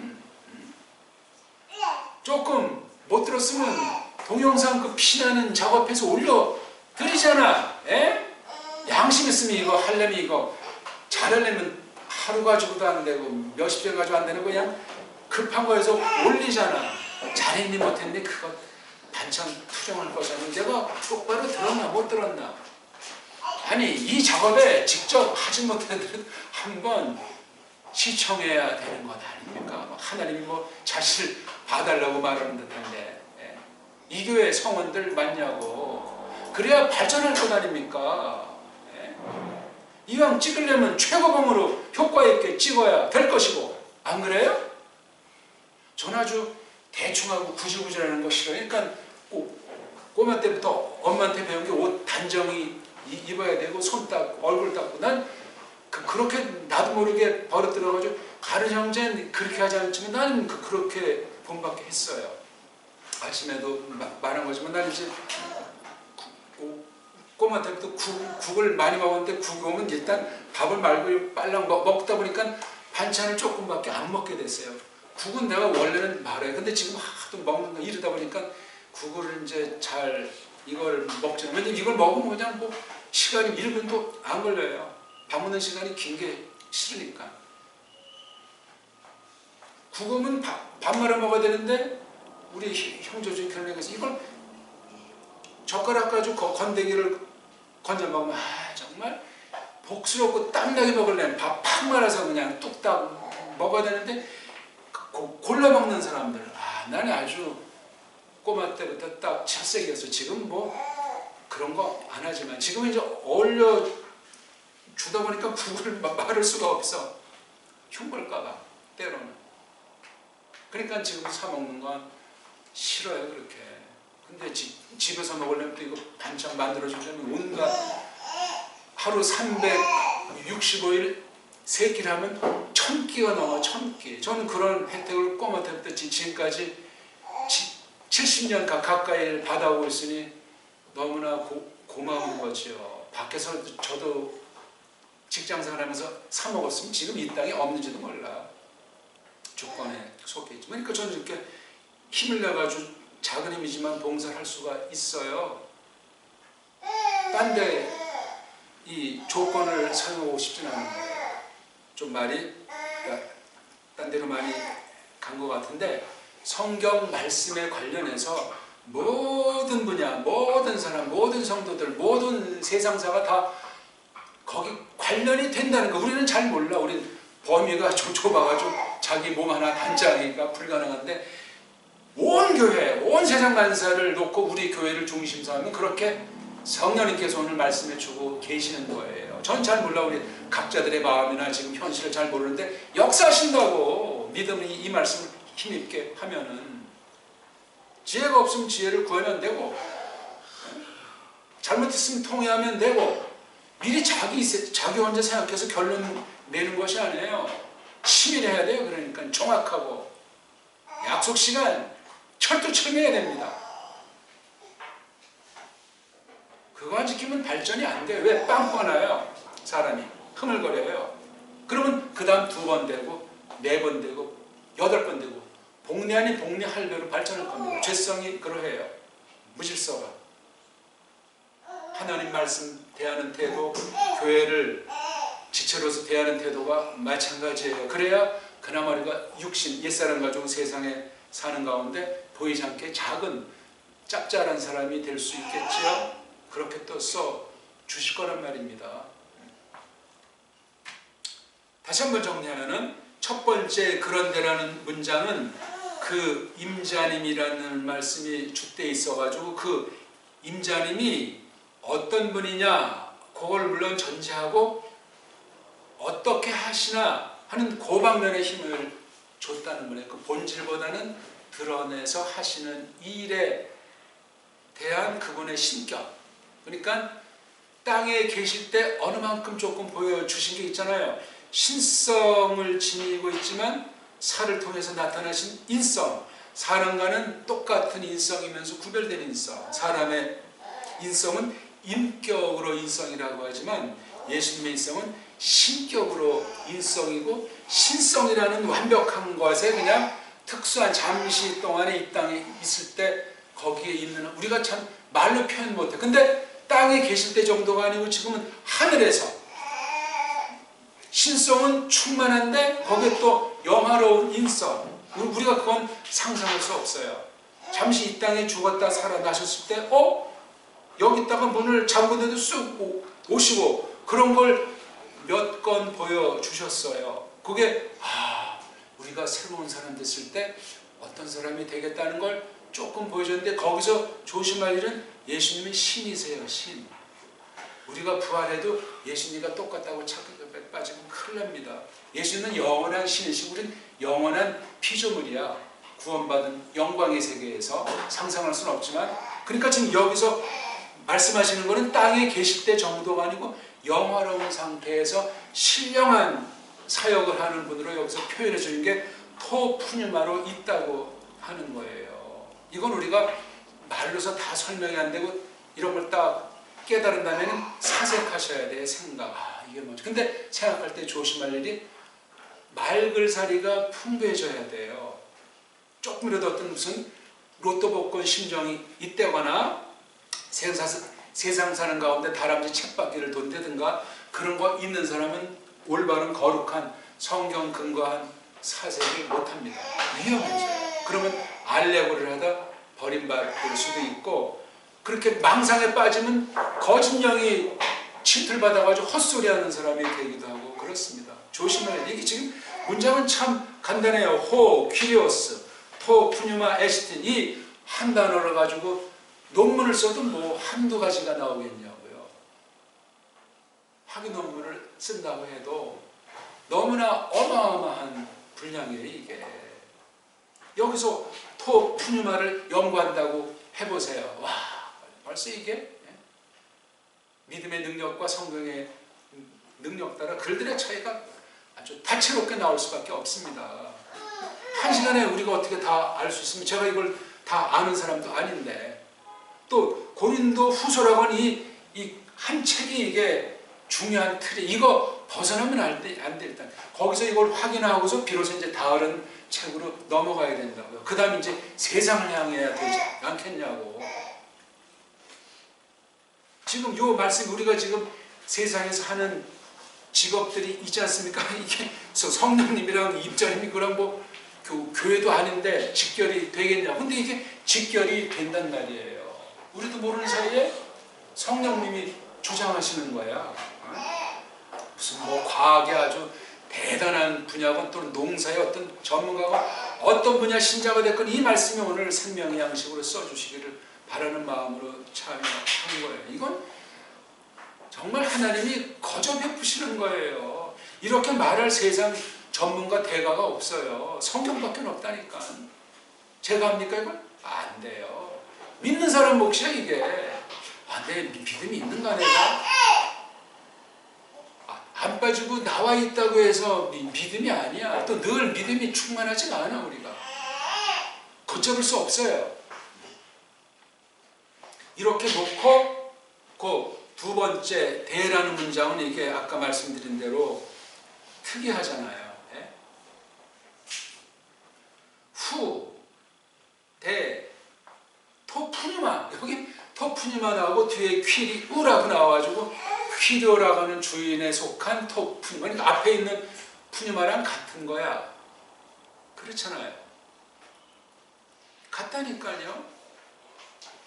S1: 조금 못 들었으면 동영상 그 피나는 작업해서 올려드리잖아. 에? 양심 있으면 이거 하려면 이거 잘하려면 하루 가지고도 안 되고 몇십 개 가지고 안 되는 거 그냥 급한 거에서 올리잖아. 잘했니 못했니 그거 반찬 투정할 거잖아. 내가 똑바로 들었나 못 들었나. 아니 이 작업에 직접 하지 못해도 한번 시청해야 되는 것 아닙니까? 하나님이 뭐 자신을 봐달라고 말하는 듯한데 이 교회 성원들 맞냐고. 그래야 발전할 것 아닙니까? 이왕 찍으려면 최고봉으로 효과 있게 찍어야 될 것이고 안 그래요? 전 아주 대충하고 구질구질하는 거 싫어요. 그러니까 꼬마 때부터 엄마한테 배운 게 옷 단정히 입어야 되고 손 닦고 얼굴 닦고 난 그렇게 나도 모르게 버릇 들어가지고 다른 형제는 그렇게 하지 않지만 나는 그렇게 본받게 했어요. 아침에도 말한 거지만 나는 이제 꼬마 때부터 국을 많이 먹었는데 국이 오면 일단 밥을 말고 빨랑 먹다 보니까 반찬을 조금밖에 안 먹게 됐어요. 국은 내가 원래는 말해요. 근데 지금 하도 먹는 거 이러다 보니까 국을 이제 잘 이걸 먹지는. 왜냐면 이걸 먹으면 그냥 뭐 시간이 1분도 안 걸려요. 밥 먹는 시간이 긴 게 싫으니까. 국은 밥 말아 먹어야 되는데 우리 형제 중에 그런 애가 있어요. 이걸 젓가락 가지고 건더기를 건져 먹으면 정말 복스럽고 땀나게 먹으려면 밥 팍 말아서 그냥 뚝딱 먹어야 되는데 골라 먹는 사람들 나는 아주 꼬마 때부터 딱 찰색이었어. 지금 뭐 그런 거 안 하지만 지금 이제 어울려 주다 보니까 국을 말을 수가 없어. 흉볼까봐 때로는. 그러니까 지금 사 먹는 건 싫어요 그렇게. 근데 집에서 먹으려면 또 이거 반찬 만들어주려면 온갖 하루 365일 3끼를 하면 1000끼가 넘어 1000끼. 저는 그런 혜택을 꼬마 때부터 지금까지 70년 가까이 받아오고 있으니 너무나 고마운 거죠. 밖에서 저도 직장생활하면서 사 먹었으면 지금 이 땅에 없는지도 몰라. 조건에 속해 있지만 그러니까 저는 이렇게 힘을 내가지고 작은 힘이지만 봉사를 할 수가 있어요. 딴 데 이 조건을 사용하고 싶지는 않은 거예요. 좀 말이 딴 데로 많이 간 것 같은데 성경 말씀에 관련해서 모든 분야, 모든 사람, 모든 성도들, 모든 세상사가 다 거기 관련이 된다는 거 우리는 잘 몰라. 우리는 범위가 좁아가지고 자기 몸 하나 단장이니까 불가능한데 온 교회, 온 세상 만사를 놓고 우리 교회를 중심으로 하면 그렇게 성령님께서 오늘 말씀해 주고 계시는 거예요. 전 잘 몰라. 우리 각자들의 마음이나 지금 현실을 잘 모르는데 역사하신다고 믿음이 이 말씀을 힘있게 하면은 지혜가 없으면 지혜를 구하면 되고 잘못했으면 통회하면 되고 미리 자기 혼자 생각해서 결론 내는 것이 아니에요. 치밀해야 돼요. 그러니까 정확하고 약속 시간 철두철미해야 됩니다. 그거 안 지키면 발전이 안 돼요. 왜? 빵꾸가 나요. 사람이 흐물거려요. 그러면 그 다음 2번 되고 4번 되고 8번 되고 복리 아닌 복리 할배로 발전할 겁니다. 죄성이 그러해요. 무질서가. 하나님 말씀 대하는 태도, 교회를 지체로서 대하는 태도가 마찬가지예요. 그래야 그나마 우리가 육신, 옛사람 가지고 세상에 사는 가운데 보이지 않게 작은 짭짤한 사람이 될 수 있겠지요. 그렇게 또 써 주실 거란 말입니다. 다시 한번 정리하면은 첫 번째 그런데라는 문장은 그 임자님이라는 말씀이 주되어 있어가지고 그 임자님이 어떤 분이냐 그걸 물론 전제하고 어떻게 하시나 하는 그 방면의 힘을 줬다는 거예요. 그 본질보다는 드러내서 하시는 일에 대한 그분의 신격. 그러니까 땅에 계실 때 어느 만큼 조금 보여주신 게 있잖아요. 신성을 지니고 있지만 살을 통해서 나타나신 인성. 사람과는 똑같은 인성이면서 구별된 인성. 사람의 인성은 인격으로 인성이라고 하지만 예수님의 인성은 신격으로 인성이고 신성이라는 완벽한 것에 그냥 특수한 잠시 동안에 이 땅에 있을 때 거기에 있는 우리가 참 말로 표현 못해. 근데 땅에 계실 때 정도가 아니고 지금은 하늘에서 신성은 충만한데 거기에 또 영화로운 인성. 우리가 그건 상상할 수 없어요. 잠시 이 땅에 죽었다 살아나셨을 때 여기다가 문을 잠그는데도 쑥 오시고 그런 걸 몇 건 보여주셨어요. 그게 우리가 새로운 사람 됐을 때 어떤 사람이 되겠다는 걸 조금 보여줬는데 거기서 조심할 일은 예수님이 신이세요. 신. 우리가 부활해도 예수님과 똑같다고 착각에 빠지면 큰일 납니다. 예수님은 영원한 신이시고 우리는 영원한 피조물이야. 구원받은 영광의 세계에서 상상할 수는 없지만 그러니까 지금 여기서 말씀하시는 것은 땅에 계실 때 정도가 아니고 영화로운 상태에서 신령한 사역을 하는 분으로 여기서 표현해 주는 게 토푸뉴마로 있다고 하는 거예요. 이건 우리가 말로서 다 설명이 안 되고 이런 걸 딱 깨달은 다음에는 사색하셔야 돼. 생각. 이게 뭐지? 근데 생각할 때 조심할 일이 말글살이가 풍부해져야 돼요. 조금이라도 어떤 무슨 로또 복권 심정이 있다거나 세상 사는 가운데 다람쥐 쳇바퀴를 돈다든가 그런 거 있는 사람은 올바른 거룩한 성경 근거한 사색을 못합니다. 위험해져요. 그러면 알레고리를 하다 버림받을 수도 있고 그렇게 망상에 빠지면 거짓령이 침틀받아가지고 헛소리하는 사람이 되기도 하고 그렇습니다. 조심해야 돼요. 이게 지금 문장은 참 간단해요. 호, 퀴리오스, 토, 푸뉴마, 에스틴 이 한 단어를 가지고 논문을 써도 뭐 한두 가지가 나오겠냐고요. 학위 논문을 쓴다고 해도 너무나 어마어마한 분량이에요. 이게. 여기서 토, 푸뉴마를 연구한다고 해보세요. 와, 벌써 이게 믿음의 능력과 성경의 능력 따라 글들의 차이가 아주 다채롭게 나올 수밖에 없습니다. 한 시간에 우리가 어떻게 다 알 수 있으면 제가 이걸 다 아는 사람도 아닌데 또 고린도 후서라고 하는 이 한 책이 이게 중요한 틀이 이거 벗어나면 안 돼. 일단 거기서 이걸 확인하고서 비로소 이제 다른 책으로 넘어가야 된다고요. 그 다음에 이제 세상을 향해야 되지 않겠냐고. 지금 요 말씀 우리가 지금 세상에서 하는 직업들이 있지 않습니까? 이게 성령님이랑 입자님이 그랑 뭐 교회도 아닌데 직결이 되겠냐. 근데 이게 직결이 된단 말이에요. 우리도 모르는 사이에 성령님이 주장하시는 거야. 무슨 뭐 과학의 아주 대단한 분야건 또는 농사의 어떤 전문가가 어떤 분야 신자가 됐건 이 말씀이 오늘 생명의 양식으로 써주시기를 바라는 마음으로 참여한 거예요. 이건 정말 하나님이 거저 베푸시는 거예요. 이렇게 말할 세상 전문가 대가가 없어요. 성경밖에 없다니까. 제가 합니까 이걸? 안 돼요. 믿는 사람 몫이야 이게. 내 믿음이 있는가 내가? 안 빠지고 나와 있다고 해서 믿음이 아니야. 또 늘 믿음이 충만하지가 않아 우리가. 걷잡을 수 없어요. 이렇게 놓고 그 두 번째 대라는 문장은 이게 아까 말씀드린 대로 특이하잖아요. 예? 후, 대, 토푸니마. 여기 토푸니마 나오고 뒤에 퀴리 우라고 나와가지고 퀴리오라고 하는 주인에 속한 토푸니마. 그러니까 앞에 있는 푸니마랑 같은 거야. 그렇잖아요. 같다니까요.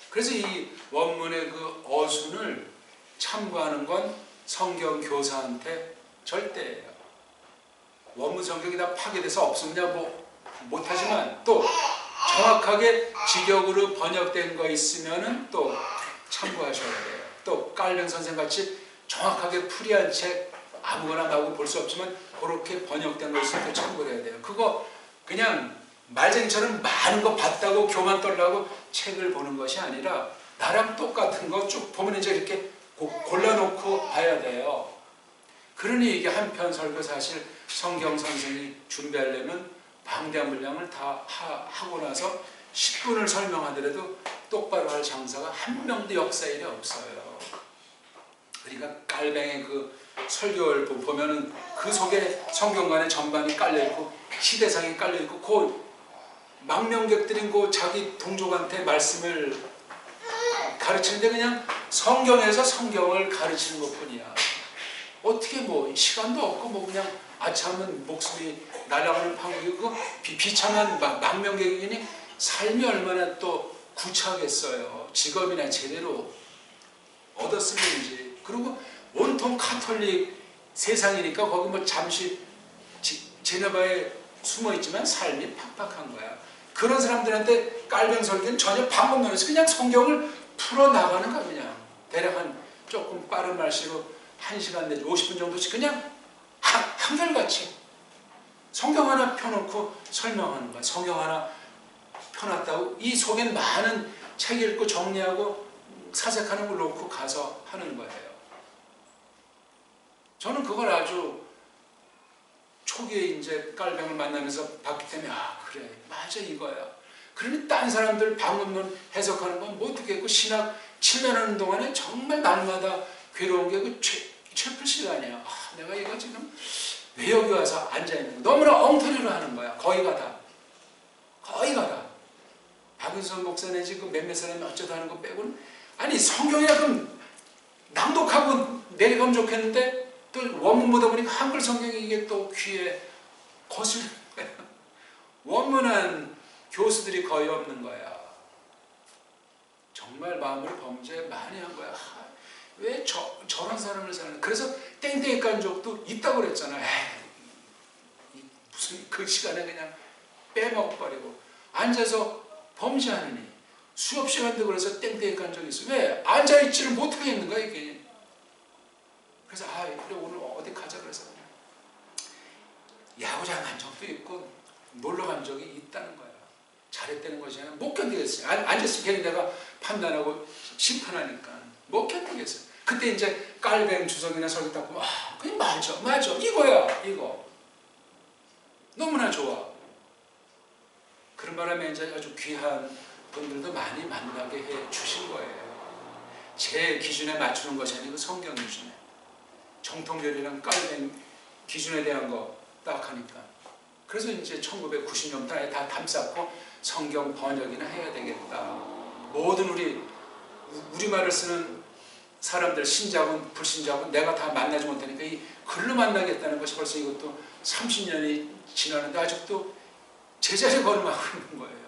S1: 그래서 이 원문의 그 어순을 참고하는 건 성경 교사한테 절대예요. 원문 성경이 다 파괴돼서 없으면 뭐 못하지만 또 정확하게 직역으로 번역된 거 있으면은 또 참고하셔야 돼요. 또 깔뱅 선생같이 정확하게 풀이한 책 아무거나 나오고 볼 수 없지만 그렇게 번역된 거 있을 때 참고를 해야 돼요. 그거 그냥 말쟁이처럼 많은 거 봤다고 교만 떨라고 책을 보는 것이 아니라 나랑 똑같은 거 쭉 보면 이제 이렇게 골라놓고 봐야 돼요. 그러니 이게 한편 설교 사실 성경 선생이 준비하려면 방대한 분량을 다 하고 나서 10분을 설명하더라도 똑바로 할 장사가 한 명도 역사일이 없어요. 그러니까 깔뱅의 그 설교를 보면은 그 속에 성경관의 전반이 깔려있고 시대상이 깔려있고 그 망명객들인 그 자기 동족한테 말씀을 가르치는데 그냥 성경에서 성경을 가르치는 것뿐이야. 어떻게 뭐 시간도 없고 뭐 그냥 아참은 목숨이 날아가는 판국이고 비참한 망명객이니 삶이 얼마나 또 구차하겠어요. 직업이나 제대로 얻었을는지. 그리고 온통 카톨릭 세상이니까 거기 뭐 잠시 제네바에 숨어있지만 삶이 팍팍한 거야. 그런 사람들한테 깔뱅 설교는 전혀 방법론에서 그냥 성경을 풀어나가는 거야. 그냥 대략 한 조금 빠른 말씨로 1시간 내지 50분 정도씩 그냥 한결같이 성경 하나 펴놓고 설명하는 거야. 성경 하나 펴놨다고 이 속엔 많은 책 읽고 정리하고 사색하는 걸 놓고 가서 하는 거예요. 저는 그걸 아주 초기에 이제 깔뱅을 만나면서 봤기 때문에 아 그래 맞아 이거야. 그러니 딴 사람들 방법론 해석하는 건 못 듣겠고 신학 7년 하는 동안에 정말 날마다 괴로운 게 그 최풀 시간이에요. 아, 내가 이거 지금 왜 여기 와서 앉아있는 거야. 너무나 엉터리로 하는 거야. 거의가 다. 박윤선 목사 내지 그 몇몇 사람이 어쩌다 하는 거 빼고는 아니 성경이라 그럼 낭독하고 내려가면 좋겠는데 또 원문 보다 보니까 한글 성경이 이게 또 귀에 거슬리는 거야. 원문한 교수들이 거의 없는 거야. 정말 마음을 범죄 많이 한 거야. 왜 저런 사람을 사는? 그래서 땡땡이 깐족도 있다고 그랬잖아. 무슨 그 시간에 그냥 빼먹어버리고 앉아서 범죄하느니 수업 시간도 그래서 땡땡이 깐족이 있어. 왜 앉아있지를 못하겠는 거야 이게. 그래서 아 그래 오늘 어디 가자 그래서 야구장 간 적도 있고 놀러 간 적이 있다는 거야. 잘했다는 것이 아니라 못 견디겠어요. 앉았으면 괜히 내가 판단하고 심판하니까 못 견디겠어요. 그때 이제 깔뱅 주석이나 설교 딱 보면 아 그냥 맞아 이거야 이거 너무나 좋아. 그런 바람에 이제 아주 귀한 분들도 많이 만나게 해 주신 거예요. 제 기준에 맞추는 것이 아니고 성경 기준에 정통교리랑 깔뱅 기준에 대한 거 딱 하니까 그래서 이제 1990년대에 다 담쌓고 성경 번역이나 해야 되겠다. 모든 우리말을 쓰는 사람들 신자군 불신자군 내가 다 만나지 못하니까 이 글로 만나겠다는 것이 벌써 이것도 30년이 지나는데 아직도 제자리 걸음하고 있는 거예요.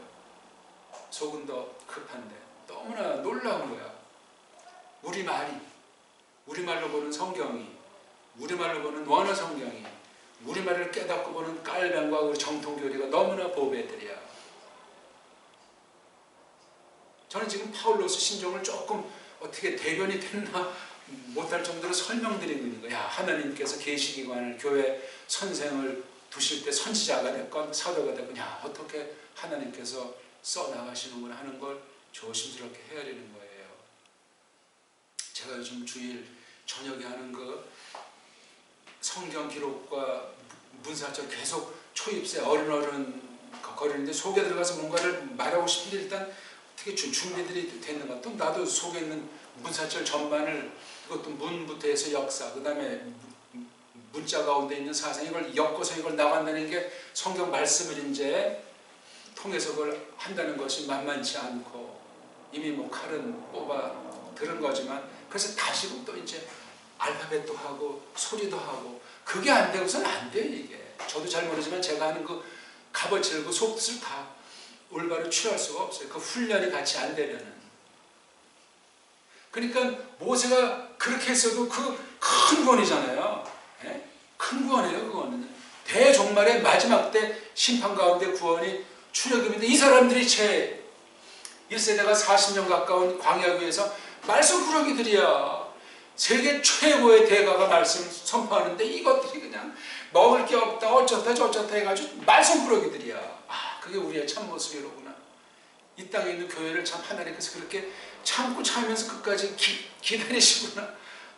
S1: 속은 더 급한데 너무나 놀라운 거야. 우리말로 보는 성경이 우리말로 보는 원어 성경이 우리말을 깨닫고 보는 깔뱅과 우리 정통교리가 너무나 보배들이야. 저는 지금 파울로스 신종을 조금 어떻게 대변이 됐나 못할 정도로 설명드리고 있는 거야. 하나님께서 계시기관을 교회 선생을 두실 때 선지자가 됐건 사도가 됐건 야 어떻게 하나님께서 써나가시는구나 하는 걸 조심스럽게 헤아리는 거예요. 제가 요즘 주일 저녁에 하는 그 성경 기록과 문사절 계속 초입세 어른어른 거리는데 속에 들어가서 뭔가를 말하고 싶은데 일단 어떻게 준비들이 됐는가. 또 나도 속에 있는 문사절 전반을 그것도 문부터 해서 역사 그 다음에 문자 가운데 있는 사상 이걸 엮어서 이걸 나간다는 게 성경 말씀을 이제 통해서 그걸 한다는 것이 만만치 않고 이미 뭐 칼은 뽑아 들은 거지만 그래서 다시금 또 이제 알파벳도 하고 소리도 하고 그게 안 되고서는 안 돼요 이게. 저도 잘 모르지만 제가 하는 그 값어치를 그 속뜻을 다 올바로 취할 수가 없어요. 그 훈련이 같이 안 되면은. 그러니까 모세가 그렇게 했어도 그 큰 구원이잖아요. 예? 큰 구원이에요 그거는. 대종말의 마지막 때 심판 가운데 구원이 출애굽인데 이 사람들이 제 1세대가 40년 가까운 광야 위에서 말씀꾸러기들이야. 세계 최고의 대가가 말씀을 선포하는데 이것들이 그냥 먹을 게 없다 어쩌다 저쩌다 해가지고 말씀꾸러기들이야. 아, 그게 우리의 참모습이로구나. 이 땅에 있는 교회를 참 하나님께서 그렇게 참고 참으면서 끝까지 기다리시구나.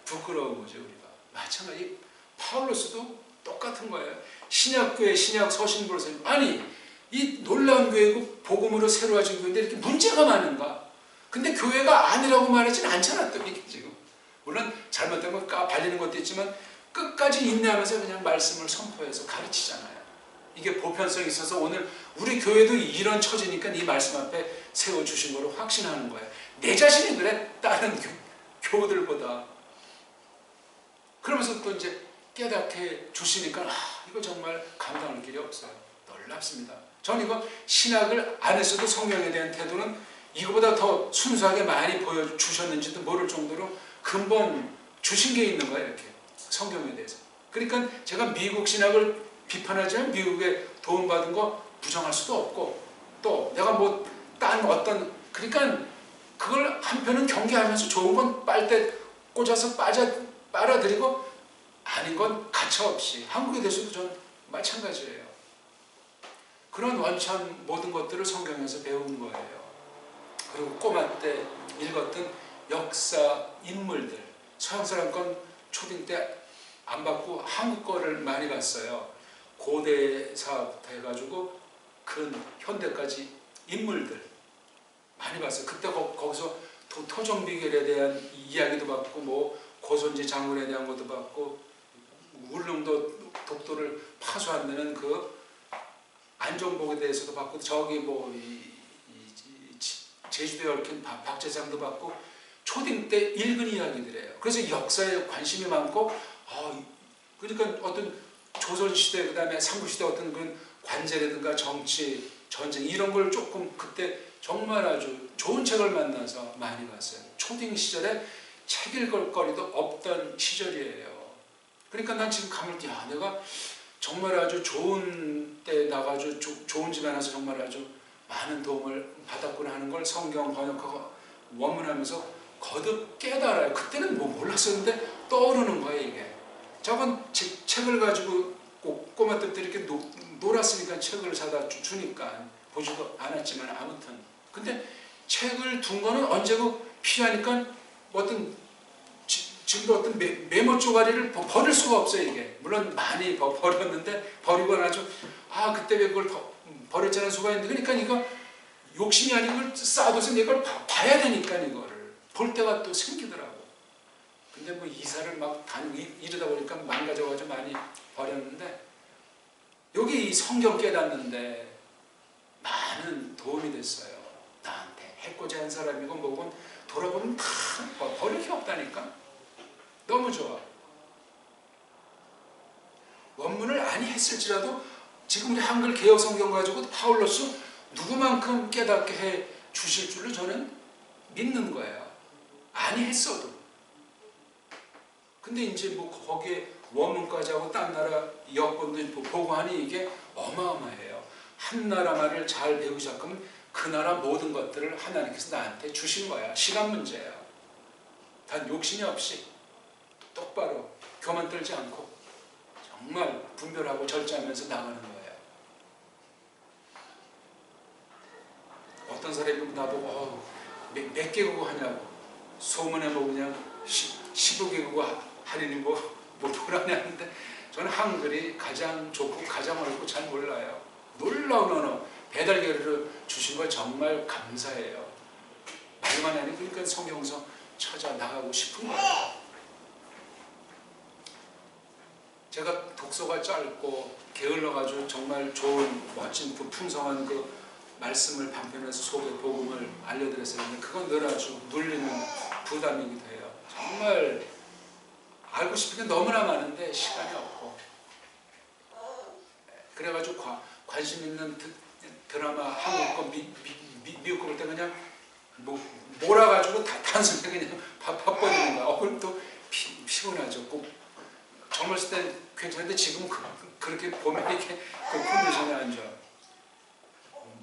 S1: 부끄러운 거죠. 우리가 마찬가지. 파울로스도 똑같은 거예요. 신약교회 신약 서신부로 서 아니 이 놀라운 교회고 복음으로 새로워진 교회인데 이렇게 문제가 많은가. 근데 교회가 아니라고 말하지는 않잖아. 또 이게 지금 물론 잘못된 거 발리는 것도 있지만 끝까지 인내하면서 그냥 말씀을 선포해서 가르치잖아요. 이게 보편성이 있어서 오늘 우리 교회도 이런 처지니까 이 말씀 앞에 세워주신 거로 확신하는 거예요. 내 자신이 그래. 다른 교우들보다. 그러면서 또 이제 깨닫게 주시니까 이거 정말 감당할 길이 없어요. 놀랍습니다. 저는 이거 신학을 안 했어도 성경에 대한 태도는 이거보다 더 순수하게 많이 보여주셨는지도 모를 정도로 근본 주신 게 있는 거예요. 이렇게 성경에 대해서. 그러니까 제가 미국 신학을 비판하지만 미국에 도움받은 거 부정할 수도 없고 또 내가 뭐 딴 어떤 그러니까 그걸 한편은 경계하면서 좋은 건 빨대 꽂아서 빨아들이고 아닌 건 가차없이 한국에 대해서도 저는 마찬가지예요. 그런 원천 모든 것들을 성경에서 배우는 거예요. 그리고 꼬마 때 읽었던 역사 인물들 서양 사람 건 초딩 때 안 받고 한국 거를 많이 봤어요. 고대사부터 해가지고 근 현대까지 인물들 많이 봤어요. 그때 거기서 토종비결에 대한 이야기도 받고 뭐 고선지 장군에 대한 것도 받고 울릉도 독도를 파수한다는 그 안종복에 대해서도 받고 저기 뭐 제주도에 얽힌 박제장도 받고 초딩 때 읽은 이야기들이에요. 그래서 역사에 관심이 많고 그러니까 어떤 조선시대 그다음에 삼국시대 어떤 그런 관제라든가 정치, 전쟁 이런 걸 조금 그때 정말 아주 좋은 책을 만나서 많이 봤어요. 초딩 시절에 책 읽을 거리도 없던 시절이에요. 그러니까 난 지금 가면 내가 정말 아주 좋은 때 나가서 좋은 집에 나서 정말 아주 많은 도움을 받았구나 하는 걸 성경 번역하고 원문하면서 거듭 깨달아요. 그때는 뭐 몰랐었는데 떠오르는 거예요. 이게 저건 책을 가지고 꼬마 때부터 이렇게 놀았으니까 책을 사다 주니까 보지도 않았지만 아무튼 근데 책을 둔 거는 언제고 필요하니까 어떤 지금도 어떤 메모 쪼가리를 버릴 수가 없어요. 이게 물론 많이 버렸는데 버리고 나서 그때 왜 그걸 버렸자는 수가 있는데 그러니까 이거 욕심이 아니고 이걸 쌓아둬서 이걸 봐야 되니까 이거를 볼 때가 또 생기더라고. 근데 뭐 이사를 막 이러다 보니까 망가져가지고 많이 버렸는데 여기 이 성경 깨닫는데 많은 도움이 됐어요. 나한테 해코지 한 사람이고 뭐건 돌아보면 다 버릴 게 없다니까. 너무 좋아. 원문을 아니 했을지라도 지금 우리 한글 개혁 성경 가지고 파울로스 누구만큼 깨닫게 해 주실 줄로 저는 믿는 거예요. 아니 했어도. 근데 이제 뭐 거기에 원문까지 하고 딴 나라 여권도 보고 하니 이게 어마어마해요. 한 나라 말을 잘 배우기 시작하면 그 나라 모든 것들을 하나님께서 나한테 주신 거야. 시간 문제야. 단 욕심이 없이 똑바로 교만 떨지 않고 정말 분별하고 절제하면서 나가는 거예요. 어떤 사람이 나보고 몇 개국어 하냐고 소문에 뭐 그냥 15개국어 하려니 뭐라냐 하는데 저는 한글이 가장 좋고 가장 어렵고 잘 몰라요. 놀라운 언어 배달계를 주신 걸 정말 감사해요. 말만 하니 그러니까 성경서 찾아 나가고 싶은 거예요. 제가 독서가 짧고 게을러가지고 정말 좋은 멋진 그 풍성한 그 말씀을 방편해서 속의 복음을 알려드렸었는데 그건 늘 아주 눌리는 부담이기도 해요. 정말 알고 싶은 게 너무나 많은데 시간이 없고 그래가지고 관심 있는 드라마 한국 거 미국 거 볼 때 그냥 몰아가지고 단순히 그냥 바꿔주는 거야. 그럼 또 피곤하죠. 꼭 젊었을 땐 괜찮은데 지금은 그렇게 보면 이렇게 컨디션이 안 좋아.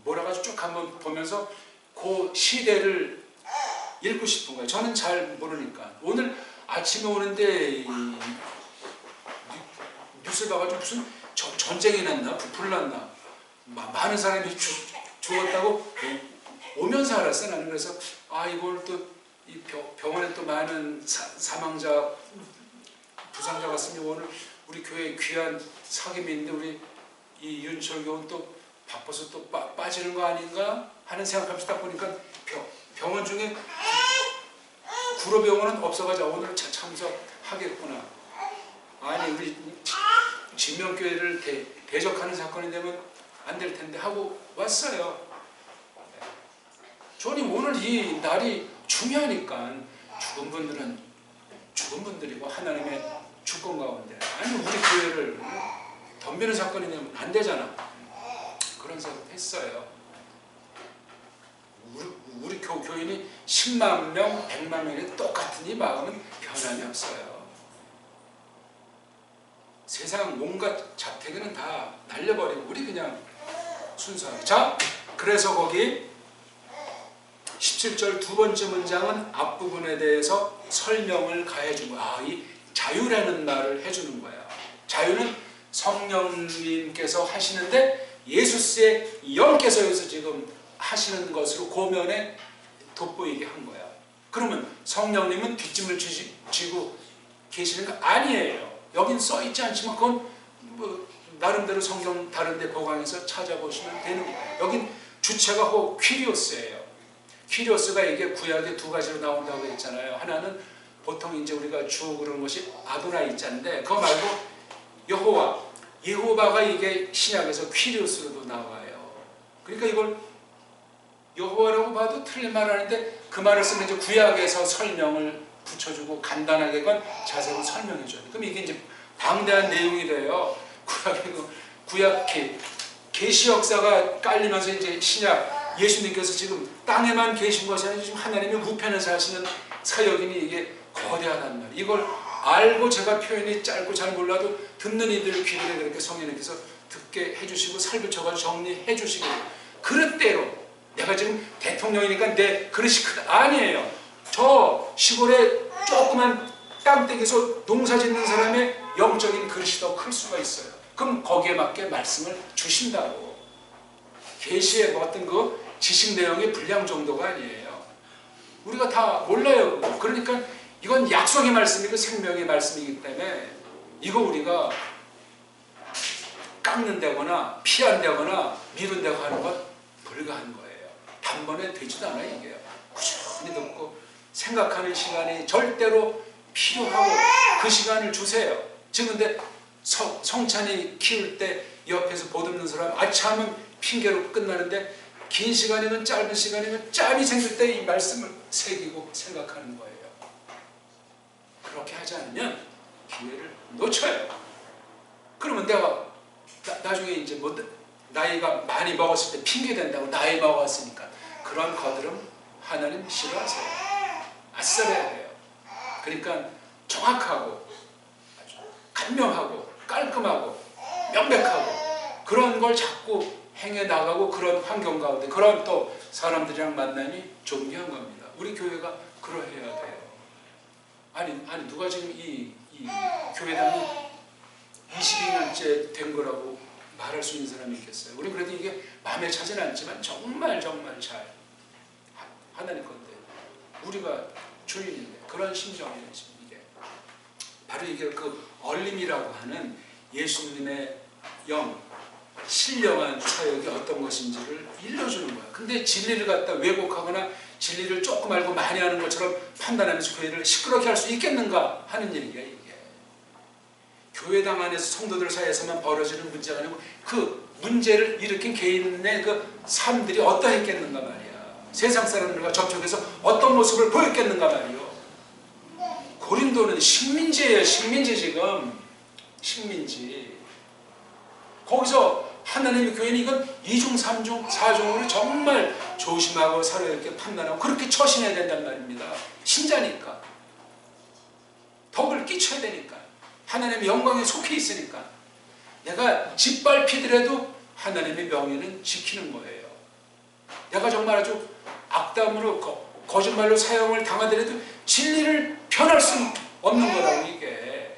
S1: 몰아가지고 쭉 한번 보면서 그 시대를 읽고 싶은 거예요. 저는 잘 모르니까. 오늘 아침에 오는데 뉴스를 봐가지고 무슨 전쟁이 났나 부풀 났나 많은 사람이 죽었다고 오면서 알았어요. 나는 그래서 이걸 또 이 병원에 또 많은 사망자 부상자가 있으면 오늘 우리 교회에 귀한 사귐이 있는데 우리 이 윤철 교우는 또 바빠서 또 빠지는 거 아닌가 하는 생각하면서 딱 보니까 병원 중에 구로병원은 없어가지고 오늘 참석하겠구나. 아니 우리 진명교회를 대적하는 사건이 되면 안 될 텐데 하고 왔어요. 주님 오늘 이 날이 중요하니까 죽은 분들은 죽은 분들이고 하나님의 주권 가운데 아니 우리 교회를 덤비는 사건이 되면 안 되잖아. 그런 생각 했어요. 우리 교인이 10만 명, 100만 명이 똑같은 이 마음은 변함이 없어요. 세상 온갖 잡태기는 다 날려버리고 우리 그냥 순수하게. 자, 그래서 거기 17절 두 번째 문장은 앞부분에 대해서 설명을 가해주고 이 자유라는 말을 해주는 거예요. 자유는 성령님께서 하시는데 예수스의 영께서 여기서 지금 하시는 것으로 고면에 돋보이게 한 거야. 그러면 성령님은 뒷짐을 쥐고 계시는 거 아니에요. 여긴 써있지 않지만 그건 뭐 나름대로 성경 다른데 보강해서 찾아보시면 되는 거예요. 여긴 주체가 퀴리오스예요. 퀴리오스가 이게 구약에 두 가지로 나온다고 했잖아요. 하나는 보통 이제 우리가 주 그런 것이 아도나이 있잖는데 그거 말고 여호와, 예호바가 이게 신약에서 퀴리오스로도 나와요. 그러니까 이걸 여호와라고 봐도 틀린 말 아닌데 그 말을 쓰면 이제 구약에서 설명을 붙여주고 간단하게 건 자세히 설명해줘요. 그럼 이게 이제 방대한 내용이 돼요. 구약 계시 역사가 깔리면서 이제 신약 예수님께서 지금 땅에만 계신 것이 아니라 지금 하나님의 우편에서 하시는 사역이니 이게 거대하단 말이에요. 이걸 알고 제가 표현이 짧고 잘 몰라도 듣는 이들 귀들에 그렇게 성령님께서 듣게 해주시고 살붙여가지고 정리해 주시고 그릇대로 내가 지금 대통령이니까 내 그릇이 크다 아니에요. 저 시골에 조그만 땅떼기에서 농사 짓는 사람의 영적인 그릇이 더 클 수가 있어요. 그럼 거기에 맞게 말씀을 주신다고. 계시의 어떤 그 지식 내용의 분량 정도가 아니에요. 우리가 다 몰라요. 그러니까 이건 약속의 말씀이고 생명의 말씀이기 때문에 이거 우리가 깎는다거나 피한다거나 미룬다고 하는 건 불가한 거예요. 단번에 되지도 않아요. 이게 꾸준히 듣고 생각하는 시간이 절대로 필요하고 그 시간을 주세요. 지금 근데 성찬이 키울 때 옆에서 보듬는 사람 아차하면 핑계로 끝나는데 긴 시간이면 짧은 시간이면 짬이 생길 때 이 말씀을 새기고 생각하는 거예요. 그렇게 하지 않으면 기회를 놓쳐요. 그러면 내가 나중에 이제 뭐 나이가 많이 먹었을 때 핑계 된다고 나이 먹었으니까 그런 거들은 하나님 싫어하세요. 아싸려야 돼요. 그러니까 정확하고 아주 간명하고 깔끔하고 명백하고 그런 걸 자꾸 행해 나가고 그런 환경 가운데 그런 또 사람들이랑 만남이 존귀한 겁니다. 우리 교회가 그러해야 돼요. 아니 누가 지금 이 교회당이 22년째 된 거라고 말할 수 있는 사람이 있겠어요? 우리 그래도 이게 마음에 차지는 않지만 정말 잘 하나님 건데 우리가 주인인데 그런 심정이에요. 이게 바로 이게 그 얼림이라고 하는 예수님의 영 신령한 사역이 어떤 것인지를 일러주는 거야. 근데 진리를 갖다 왜곡하거나 진리를 조금 알고 많이 하는 것처럼 판단하면서 교회를 시끄럽게 할 수 있겠는가 하는 얘기야. 이게 교회당 안에서 성도들 사이에서만 벌어지는 문제가 아니고 그 문제를 일으킨 개인의 그 삶들이 어떠했겠는가 말이야. 세상 사람들과 접촉해서 어떤 모습을 보였겠는가 말이요. 고린도는 식민지예요. 식민지 지금 식민지. 거기서 하나님의 교회는 이건 2중, 3중, 4중으로 정말 조심하고 살아야 이렇게 판단하고 그렇게 처신해야 된단 말입니다. 신자니까. 덕을 끼쳐야 되니까. 하나님의 영광에 속해 있으니까. 내가 짓밟히더라도 하나님의 명예는 지키는 거예요. 내가 정말 아주 악담으로 거짓말로 사형을 당하더라도 진리를 변할 수 없는 거라고. 이게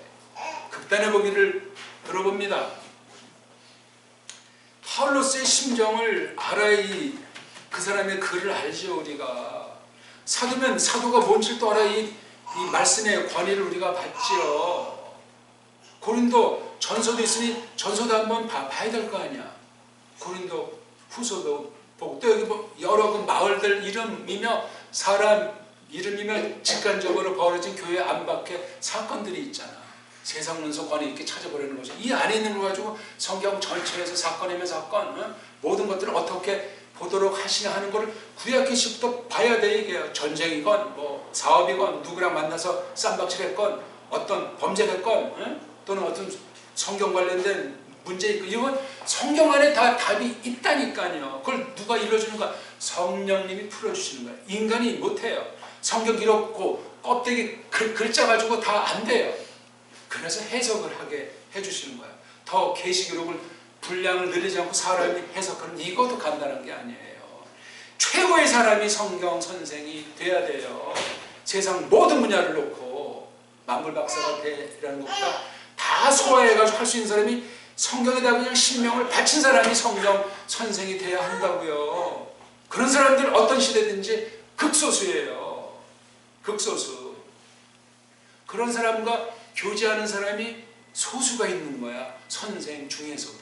S1: 극단의 보기를 들어봅니다. 파울로스의 심정을 알아야 그 사람의 글을 알죠. 우리가 사도면 사도가 뭔지를 또 알아야 이 말씀의 권위를 우리가 받지요. 고린도 전서도 있으니 전서도 한번 봐야 될 거 아니야. 고린도 후서도 보고 또 여기 뭐 여러 그 마을들 이름이며 사람 이름이며 직관적으로 벌어진 교회 안팎의 사건들이 있잖아. 세상 문서 권위 있게 찾아보려는 거죠. 이 안에 있는 거 가지고 성경 전체에서 사건이면 사건, 모든 것들을 어떻게 보도록 하시냐 하는 것을 구약기시부터 봐야 돼. 이게 전쟁이건 뭐 사업이건 누구랑 만나서 쌈박질했건 어떤 범죄를 했건 또는 어떤 성경 관련된 문제 있고 이건 성경 안에 다 답이 있다니까요. 그걸 누가 일러주는가? 성령님이 풀어주시는 거예요. 인간이 못해요. 성경 기록 껍데기 글자 가지고 다 안 돼요. 그래서 해석을 하게 해주시는 거예요. 더 계시 기록을 분량을 늘리지 않고 사람이 해석하는 이것도 간단한 게 아니에요. 최고의 사람이 성경 선생이 돼야 돼요. 세상 모든 분야를 놓고 만물박사가 되라는 것보다 다 소화해가지고 할 수 있는 사람이 성경에다 그냥 신명을 바친 사람이 성경 선생이 돼야 한다고요. 그런 사람들 어떤 시대든지 극소수예요. 극소수. 그런 사람과 교제하는 사람이 소수가 있는 거야. 선생 중에서도.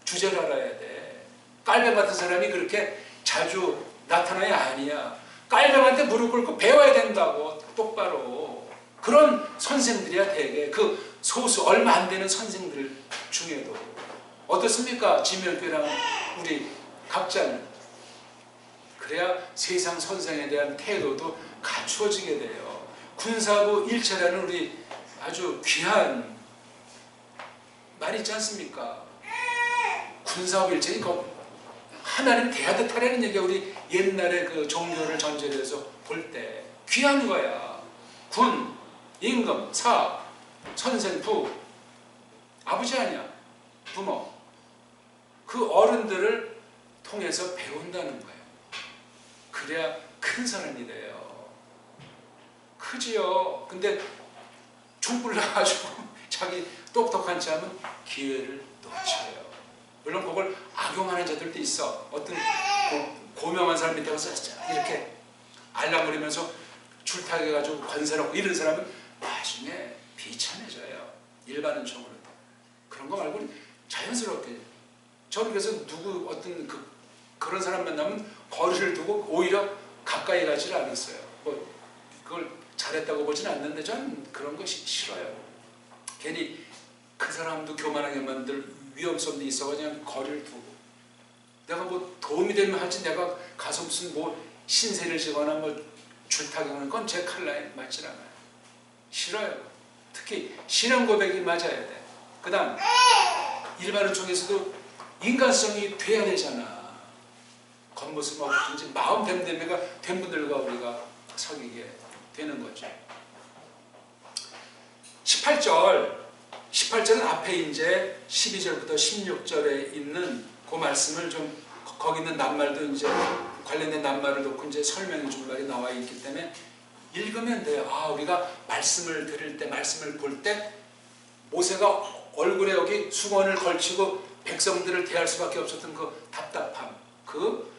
S1: 주제를 알아야 돼. 깔병 같은 사람이 그렇게 자주 나타나야 아니야. 깔병한테 무릎 꿇고 배워야 된다고. 똑바로. 그런 선생들이야 되게. 그 소수 얼마 안 되는 선생들 중에도. 어떻습니까? 지명교회랑 우리 각자는. 그래야 세상 선생에 대한 태도도 갖추어지게 돼요. 군사부 일체라는 우리 아주 귀한 말 있지 않습니까? 군사부 일체니 하나님 대하듯 하라는 얘기가 우리 옛날에 그 종교를 전제로 해서 볼 때 귀한 거야. 군, 임금, 사, 선생, 부. 아버지 아니야. 부모. 그 어른들을 통해서 배운다는 거예요. 그래야 큰 사람이 돼요. 크지요. 근데 중불 나가지고 자기 똑똑한 체 하면 기회를 놓쳐요. 물론 그걸 악용하는 자들도 있어. 어떤 고명한 사람 밑에 가서 이렇게 알랑거리면서 줄타기해가지고 건설하고 이런 사람은 나중에 비참해져요. 일반은 총으로. 그런 거 말고 자연스럽게. 저는 그래서 어떤 그런 사람 만나면 거리를 두고 오히려 가까이 가지를 않았어요. 뭐 그걸 잘했다고 보지는 않는데 저는 그런 거 싫어요. 괜히 그 사람도 교만하게 만들 위험성도 있어가지고 그냥 거리를 두고 내가 뭐 도움이 되면 하지 내가 가서 무슨 뭐 신세를 지거나 뭐 줄타기하는 건 제 칼라에 맞질 않아요. 싫어요. 특히 신앙 고백이 맞아야 돼. 그 다음 일반은 쪽에서도 인간성이 돼야 되잖아. 겉모습 없든지 마음 됨됨이가 된 분들과 우리가 사귀게 되는 거죠. 18절은 앞에 이제 12절부터 16절에 있는 그 말씀을 좀 거기 있는 낱말도 이제 관련된 낱말을 놓고 이제 설명해 준 말이 나와 있기 때문에 읽으면 돼요. 아, 우리가 말씀을 들을 때, 말씀을 볼 때 모세가 얼굴에 여기 수건을 걸치고 백성들을 대할 수밖에 없었던 그 답답함, 그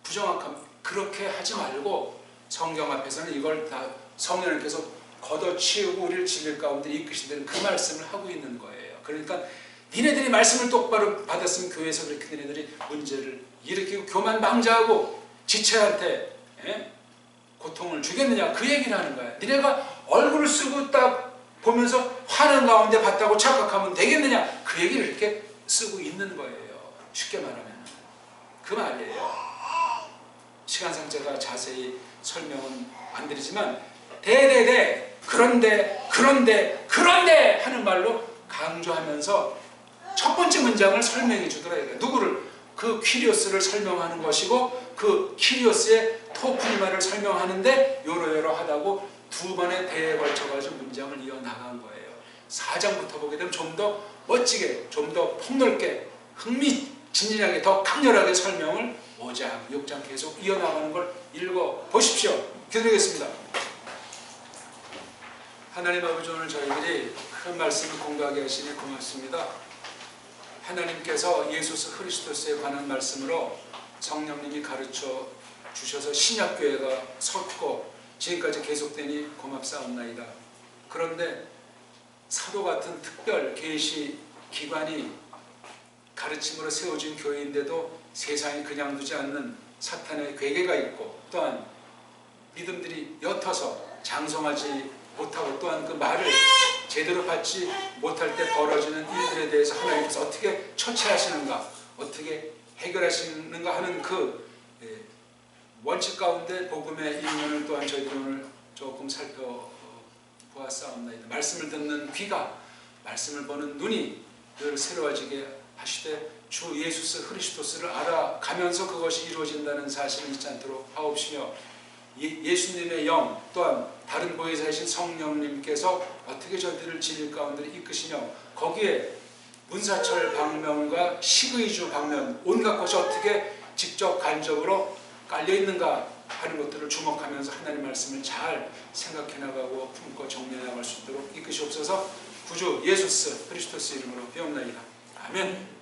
S1: 부정확함, 그렇게 하지 말고 성경 앞에서는 이걸 다 성령님께서 걷어치우고 우리를 진리 가운데 이끄시는 그 말씀을 하고 있는 거예요. 그러니까 니네들이 말씀을 똑바로 받았으면 교회에서 그렇게 니네들이 문제를 일으키고 교만방자하고 지체한테 고통을 주겠느냐, 그 얘기를 하는 거야. 니네가 얼굴을 쓰고 딱 보면서 화난 가운데 봤다고 착각하면 되겠느냐, 그 얘기를 이렇게 쓰고 있는 거예요. 쉽게 말하면 그 말이에요. 시간상 제가 자세히 설명은 안 드리지만 대대대 그런데 하는 말로 강조하면서 첫 번째 문장을 설명해 주더라고요. 누구를? 그 퀴리오스를 설명하는 것이고 그 퀴리오스의 토프니마를 설명하는데 요러요러하다고 두 번의 대에 걸쳐가지고 문장을 이어나간 거예요. 4장부터 보게 되면 좀 더 멋지게, 좀 더 폭넓게, 흥미진진하게, 더 강렬하게 설명을 5장, 6장 계속 이어나가는 걸 읽어보십시오. 기도드리겠습니다. 하나님 아버지, 오늘 저희들이 큰 말씀을 공부하게 하시니 고맙습니다. 하나님께서 예수 그리스도에 관한 말씀으로 성령님이 가르쳐 주셔서 신약교회가 섰고 지금까지 계속되니 고맙사옵나이다. 그런데 사도 같은 특별 계시 기관이 가르침으로 세워진 교회인데도 세상이 그냥 두지 않는 사탄의 괴계가 있고, 또한 믿음들이 옅어서 장성하지 못하고, 또한 그 말을 제대로 받지 못할 때 벌어지는 일들에 대해서 하나님께서 어떻게 처치하시는가, 어떻게 해결하시는가 하는 그 원칙 가운데 복음의 일면을 또한 저희들이 오늘 조금 살펴보았사옵나이다. 말씀을 듣는 귀가, 말씀을 보는 눈이 늘 새로워지게 하시되 주 예수 그리스도를 알아가면서 그것이 이루어진다는 사실을 잊지 않도록 하옵시며, 예수님의 영 또한 다른 보혜사이신 성령님께서 어떻게 저희들을 진리 가운데 이끄시며, 거기에 문사철 방면과 시그이주 방면, 온갖 것이 어떻게 직접 간접으로 깔려있는가 하는 것들을 주목하면서 하나님 말씀을 잘 생각해 나가고 품고 정리해 나갈 수 있도록 이끄시옵소서. 구주 예수 그리스도 이름으로 배옵나이다. 아멘.